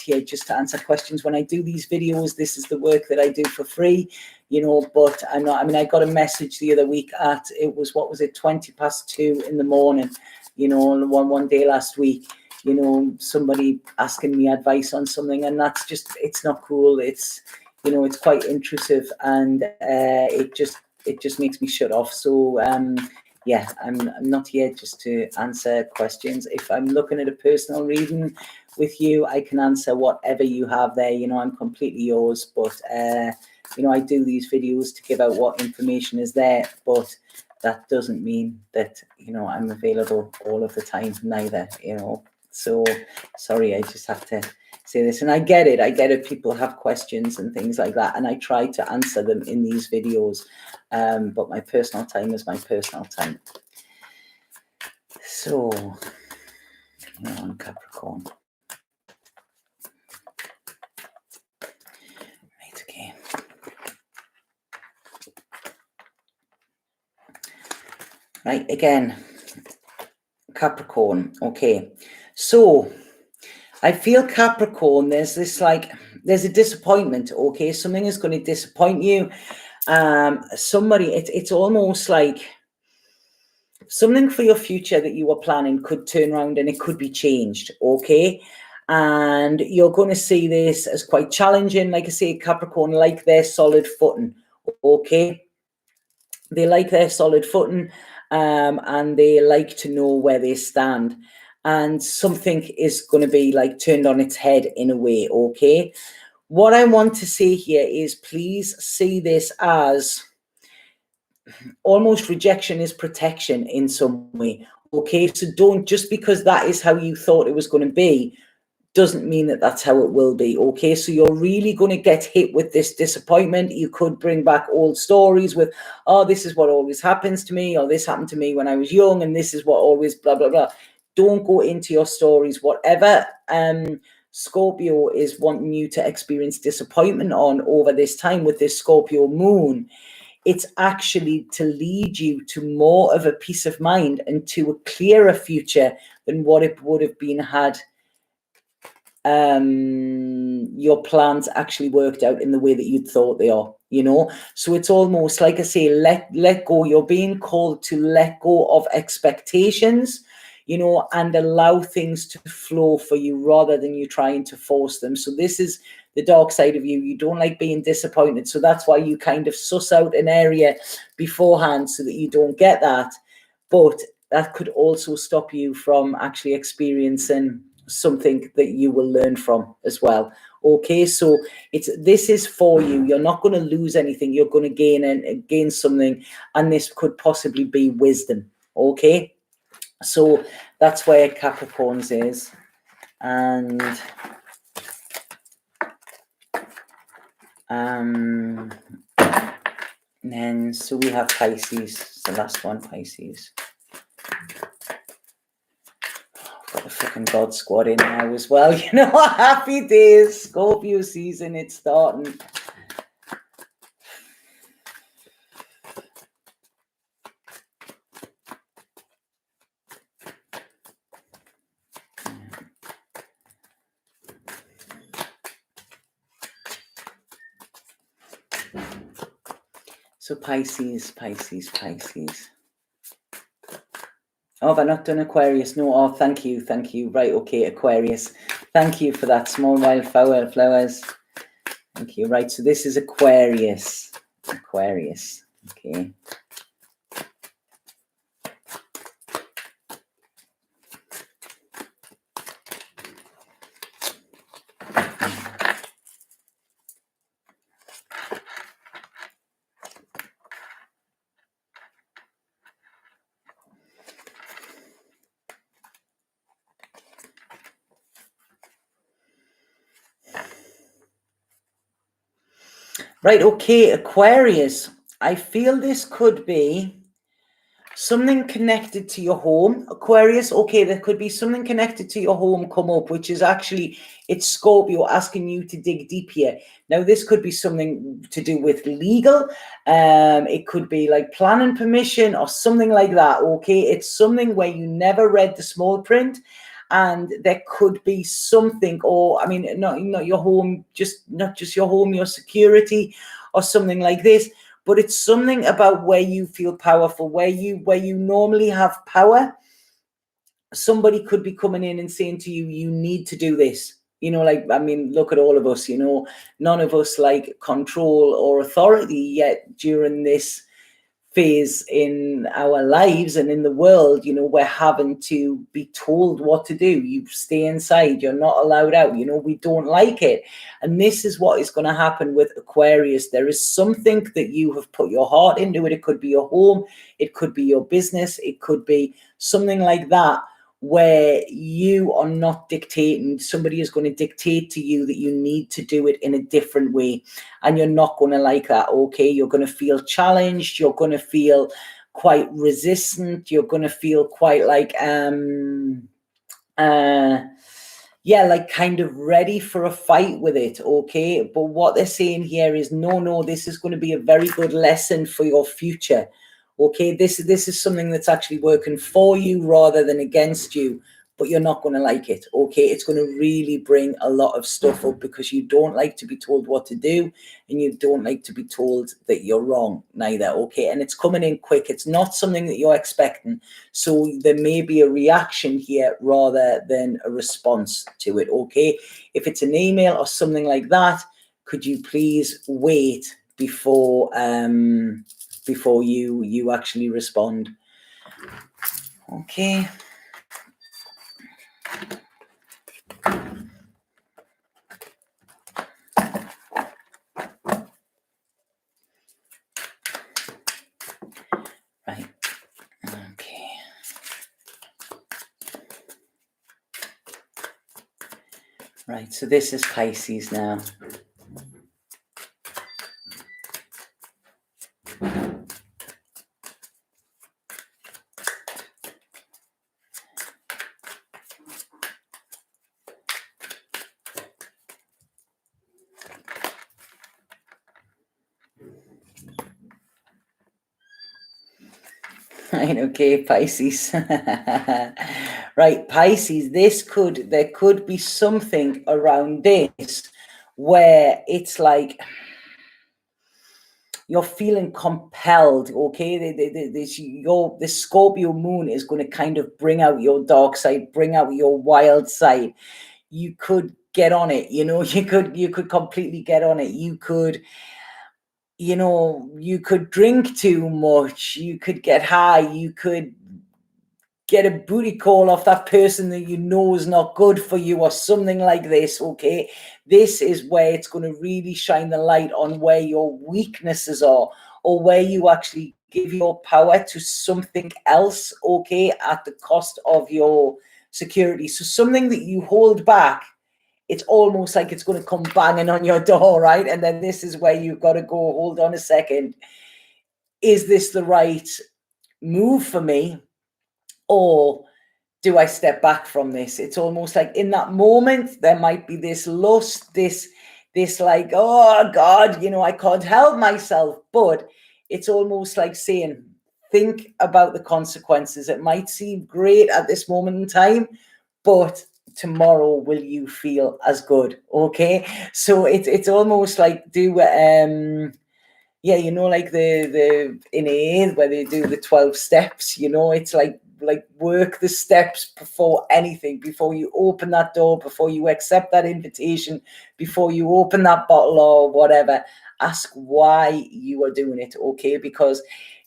here just to answer questions. When I do these videos, this is the work that I do for free, you know, but I'm not, I mean, I got a message the other week at, it was, what was it, 2:20 in the morning, you know, one day last week, you know, somebody asking me advice on something, and that's just, it's not cool. It's, you know, it's quite intrusive, and it just makes me shut off. So yeah, I'm not here just to answer questions. If I'm looking at a personal reading with you, I can answer whatever you have there. You know, I'm completely yours. But you know, I do these videos to give out what information is there, but that doesn't mean that, you know, I'm available all of the time, neither, you know. So sorry, I just have to say this. And I get it, people have questions and things like that, and I try to answer them in these videos, but my personal time is my personal time. So, you know, on Capricorn. Right, okay. Right, again, Capricorn, okay. So I feel Capricorn, there's this, like, there's a disappointment, okay? Something is going to disappoint you. Somebody, it's almost like something for your future that you were planning could turn around and it could be changed, okay? And you're going to see this as quite challenging. Like I say, Capricorn like their solid footing, okay? They like their solid footing, and they like to know where they stand. And something is going to be like turned on its head in a way, okay? What I want to say here is, please see this as almost rejection is protection in some way, okay? So don't, just because that is how you thought it was going to be, doesn't mean that that's how it will be, okay? So you're really going to get hit with this disappointment. You could bring back old stories with, oh, this is what always happens to me, or this happened to me when I was young, and this is what always blah, blah, blah. Don't go into your stories. Whatever Scorpio is wanting you to experience disappointment on over this time with this Scorpio moon, it's actually to lead you to more of a peace of mind and to a clearer future than what it would have been had your plans actually worked out in the way that you'd thought they are, you know. So it's almost like I say, let go. You're being called to let go of expectations, you know, and allow things to flow for you rather than you trying to force them. So this is the dark side of you. You don't like being disappointed. So that's why you kind of suss out an area beforehand so that you don't get that. But that could also stop you from actually experiencing something that you will learn from as well. Okay, so this is for you. You're not going to lose anything. You're going to gain something, and this could possibly be wisdom. Okay, so that's where Capricorns is. And then so we have Pisces, the last one, Pisces. Got the fucking God Squad in now as well, you know. Happy days, Scorpio season, it's starting. So Pisces. Oh, have I not done Aquarius? No. Oh, thank you. Right, okay, Aquarius. Thank you for that. Small wildflower flowers. Thank you. Right, so this is Aquarius. Okay. Right, okay, Aquarius. I feel this could be something connected to your home, Aquarius. Okay, there could be something connected to your home come up, which is actually, it's Scorpio asking you to dig deep here. Now, this could be something to do with legal. It could be like planning permission or something like that, okay? It's something where you never read the small print, and there could be something, or I mean, not your home, not just your home, your security or something like this. But it's something about where you feel powerful, where you normally have power. Somebody could be coming in and saying to you, you need to do this. You know, like, I mean, look at all of us, you know, none of us like control or authority yet during this phase in our lives and in the world. You know, we're having to be told what to do. You stay inside, you're not allowed out, you know, we don't like it. And this is what is going to happen with Aquarius. There is something that you have put your heart into it. It could be your home, it could be your business, it could be something like that, where you are not dictating. Somebody is going to dictate to you that you need to do it in a different way, and you're not going to like that. Okay, you're going to feel challenged, you're going to feel quite resistant, you're going to feel quite like like kind of ready for a fight with it. Okay, but what they're saying here is no, this is going to be a very good lesson for your future. Okay, this is something that's actually working for you rather than against you, but you're not going to like it. Okay, it's going to really bring a lot of stuff up because you don't like to be told what to do, and you don't like to be told that you're wrong neither. Okay, and it's coming in quick. It's not something that you're expecting, so there may be a reaction here rather than a response to it. Okay, if it's an email or something like that, could you please wait before you actually respond? Okay. Right. Okay. Right, so this is Pisces now. Right, okay, Pisces. Right, Pisces, there could be something around this where it's like you're feeling compelled, okay? This Scorpio moon is going to kind of bring out your dark side, bring out your wild side. You could get on it, you know, you could completely get on it. You could, you know, you could drink too much, you could get high, you could get a booty call off that person that you know is not good for you or something like this, okay? This is where it's going to really shine the light on where your weaknesses are, or where you actually give your power to something else, okay, at the cost of your security. So something that you hold back, it's almost like it's going to come banging on your door, right? And then this is where you've got to go, hold on a second. Is this the right move for me? Or do I step back from this? It's almost like in that moment, there might be this lust, this like, oh God, you know, I can't help myself. But it's almost like saying, think about the consequences. It might seem great at this moment in time, but tomorrow will you feel as good? Okay. So it's almost like yeah, you know, like the in AA where they do the 12 steps, you know, it's like work the steps before anything, before you open that door, before you accept that invitation, before you open that bottle or whatever. Ask why you are doing it, okay? Because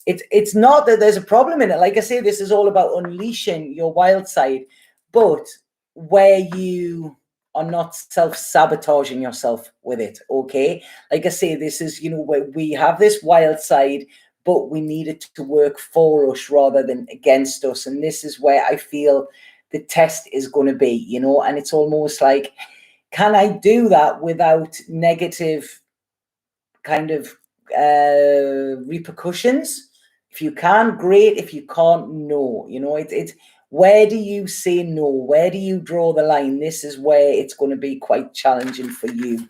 it's not that there's a problem in it. Like I say, this is all about unleashing your wild side, but where you are not self-sabotaging yourself with it, okay? Like I say, this is, you know, where we have this wild side, but we need it to work for us rather than against us. And this is where I feel the test is going to be, you know, and it's almost like, can I do that without negative kind of repercussions? If you can, great. If you can't, no. You know, it's where do you say no? Where do you draw the line? This is where it's going to be quite challenging for you,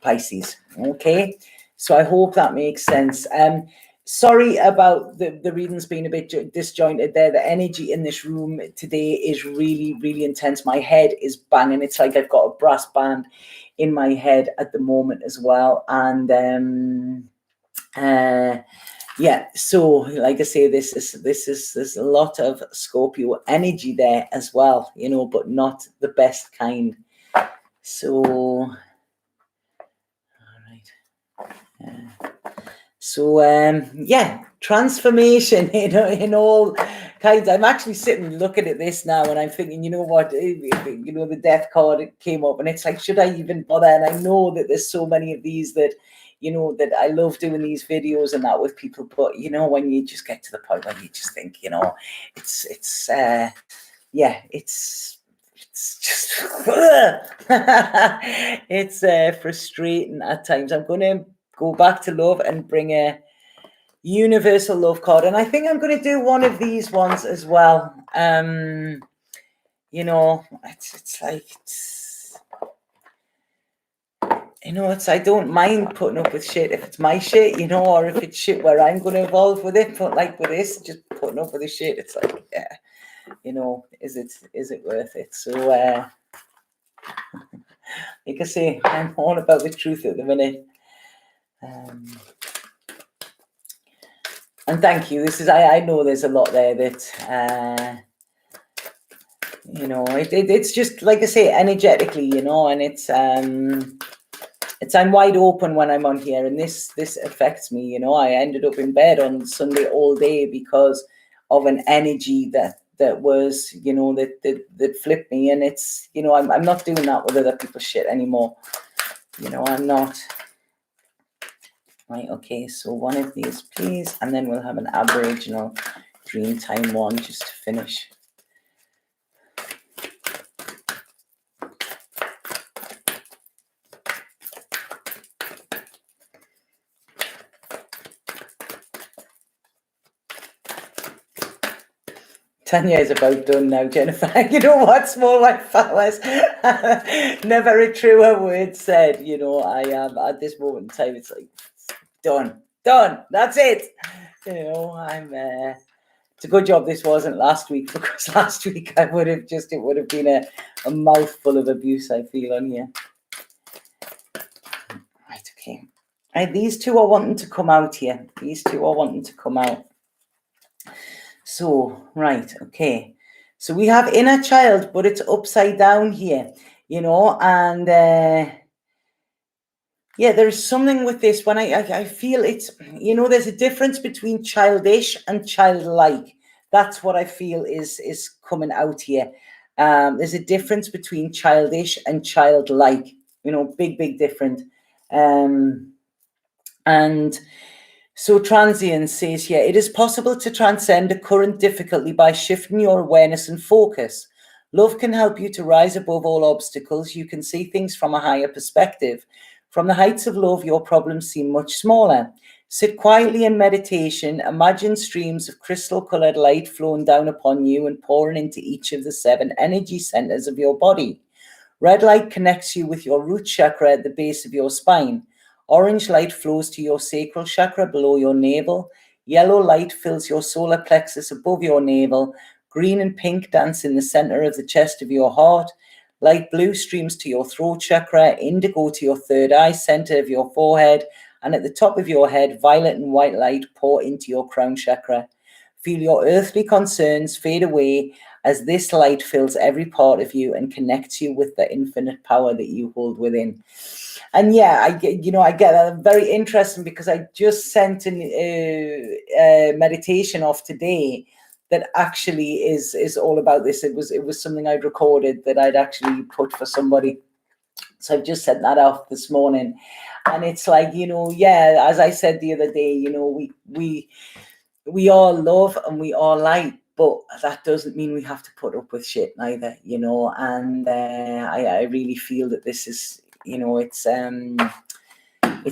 Pisces. Okay, so I hope that makes sense. Sorry about the readings being a bit disjointed there. The energy in this room today is really, really intense. My head is banging. It's like I've got a brass band in my head at the moment as well. And yeah, so like I say, there's a lot of Scorpio energy there as well, you know, but not the best kind. So all right. So yeah, transformation in all kinds. I'm actually sitting looking at this now and I'm thinking, you know what, you know, the death card came up and it's like, should I even bother? And I know that there's so many of these that, you know, that I love doing these videos and that with people, but you know, when you just get to the point where you just think, you know, it's yeah, it's just it's frustrating at times. I'm going to go back to love and bring a universal love card, and I think I'm going to do one of these ones as well. You know, it's like you know, it's, I don't mind putting up with shit if it's my shit, you know, or if it's shit where I'm going to evolve with it. But like with this, just putting up with the shit, it's like, yeah, you know, is it worth it? So like I say, I'm all about the truth at the minute. And thank you. This is, I know there's a lot there that you know, it's just like I say, energetically, you know, and it's I'm wide open when I'm on here, and this affects me, you know. I ended up in bed on Sunday all day because of an energy that was, you know, that flipped me, and it's, you know, I'm not doing that with other people's shit anymore, you know. I'm not. Right, okay, so one of these, please, and then we'll have an Aboriginal Dreamtime one just to finish. Tanya is about done now, Jennifer. You know what, small white flowers? Never a truer word said. You know, I am at this moment in time, it's like, done, that's it. You know, I'm It's a good job this wasn't last week, because last week it would have been a mouthful of abuse, I feel, on here. Right, okay. These two are wanting to come out here. These two are wanting to come out. So, right, okay. So we have inner child, but it's upside down here, you know, and yeah, there's something with this when I feel it's, you know, there's a difference between childish and childlike. That's what I feel is coming out here. There's a difference between childish and childlike, you know, big difference. And so Transient says here, it is possible to transcend a current difficulty by shifting your awareness and focus. Love can help you to rise above all obstacles. You can see things from a higher perspective. From the heights of love, your problems seem much smaller. Sit quietly in meditation. Imagine streams of crystal-colored light flowing down upon you and pouring into each of the 7 energy centers of your body. Red light connects you with your root chakra at the base of your spine. Orange light flows to your sacral chakra below your navel. Yellow light fills your solar plexus above your navel. Green and pink dance in the center of the chest of your heart. Light blue streams to your throat chakra. Indigo to your third eye center of your forehead. And at the top of your head, violet and white light pour into your crown chakra. Feel your earthly concerns fade away as this light fills every part of you and connects you with the infinite power that you hold within. And yeah, I get that. Very interesting, because I just sent a meditation off today that actually is all about this. It was something I'd recorded that I'd actually put for somebody. So I've just sent that off this morning. And it's like, you know, yeah, as I said the other day, you know, we all love and we all light, but that doesn't mean we have to put up with shit neither, you know. And I really feel that this is, you know, it's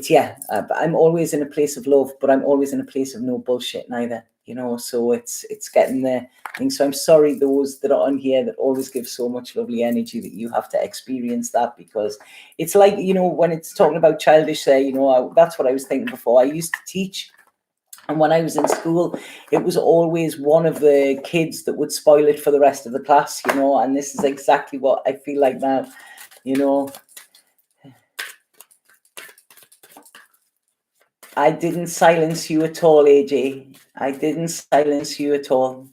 yeah, I'm always in a place of love, but I'm always in a place of no bullshit neither, you know. So it's getting the thing. So I'm sorry those that are on here that always give so much lovely energy that you have to experience that, because it's like, you know, when it's talking about childish there, you know, that's what I was thinking before. I used to teach, and when I was in school, it was always one of the kids that would spoil it for the rest of the class, you know. And this is exactly what I feel like now, you know. I didn't silence you at all, AJ. I didn't silence you at all.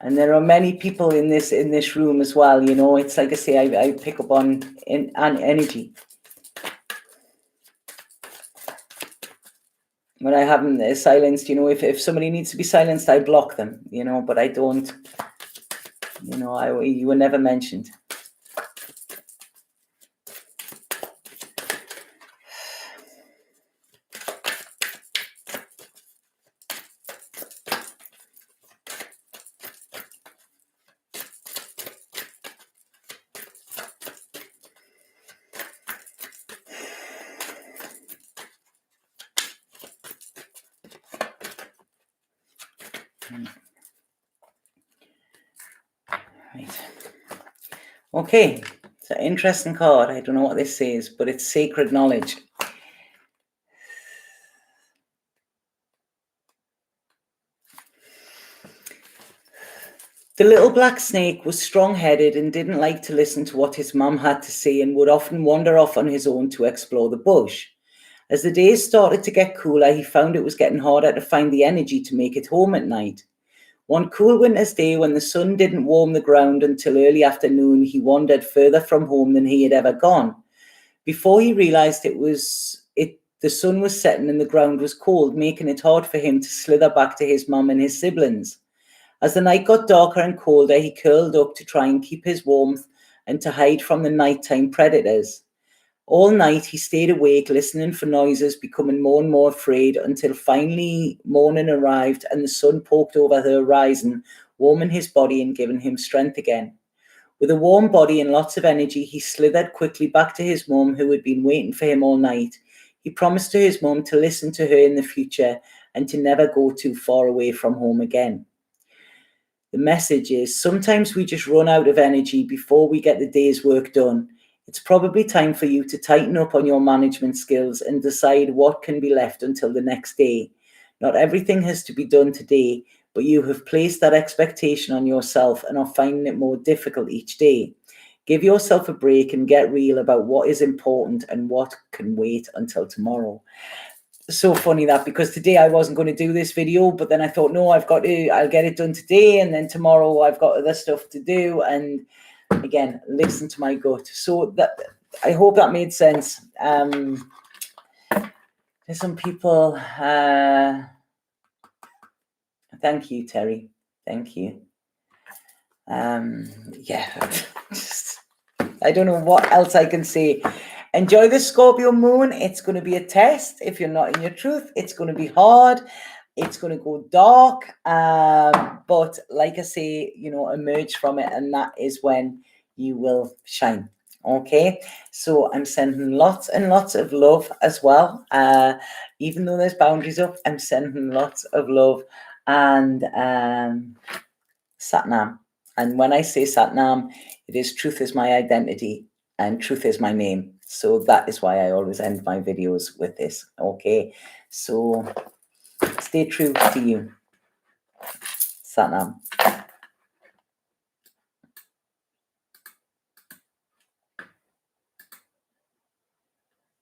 And there are many people in this room as well, you know. It's like I say, I pick up on energy. When I haven't silenced, you know, if somebody needs to be silenced, I block them, you know, but I don't, you know, you were never mentioned. Right. Okay, it's an interesting card. I don't know what this says, but it's sacred knowledge. The little black snake was strong-headed and didn't like to listen to what his mum had to say, and would often wander off on his own to explore the bush. As the days started to get cooler, he found it was getting harder to find the energy to make it home at night. One cool winter's day, when the sun didn't warm the ground until early afternoon, he wandered further from home than he had ever gone. Before he realized the sun was setting and the ground was cold, making it hard for him to slither back to his mum and his siblings. As the night got darker and colder, he curled up to try and keep his warmth and to hide from the nighttime predators. All night he stayed awake, listening for noises, becoming more and more afraid, until finally morning arrived and the sun poked over the horizon, warming his body and giving him strength again. With a warm body and lots of energy, he slithered quickly back to his mum, who had been waiting for him all night. He promised to his mum to listen to her in the future and to never go too far away from home again. The message is, sometimes we just run out of energy before we get the day's work done. It's probably time for you to tighten up on your management skills and decide what can be left until the next day. Not everything has to be done today, but you have placed that expectation on yourself and are finding it more difficult each day. Give yourself a break and get real about what is important and what can wait until tomorrow. So funny that, because today I wasn't going to do this video, but then I thought, no, I'll get it done today, and then tomorrow I've got other stuff to do. And again, listen to my gut. So that, I hope that made sense. There's some people, thank you, Terry. Thank you. Yeah, I don't know what else I can say. Enjoy the Scorpio moon. It's going to be a test. If you're not in your truth, it's going to be hard. It's going to go dark. But like I say, emerge from it. And that is when you will shine. Okay. So I'm sending lots and lots of love as well. Even though there's boundaries up, I'm sending lots of love. And Satnam. And when I say Satnam, it is truth is my identity and truth is my name. So that is why I always end my videos with this. Okay. So stay true to you. Satnam.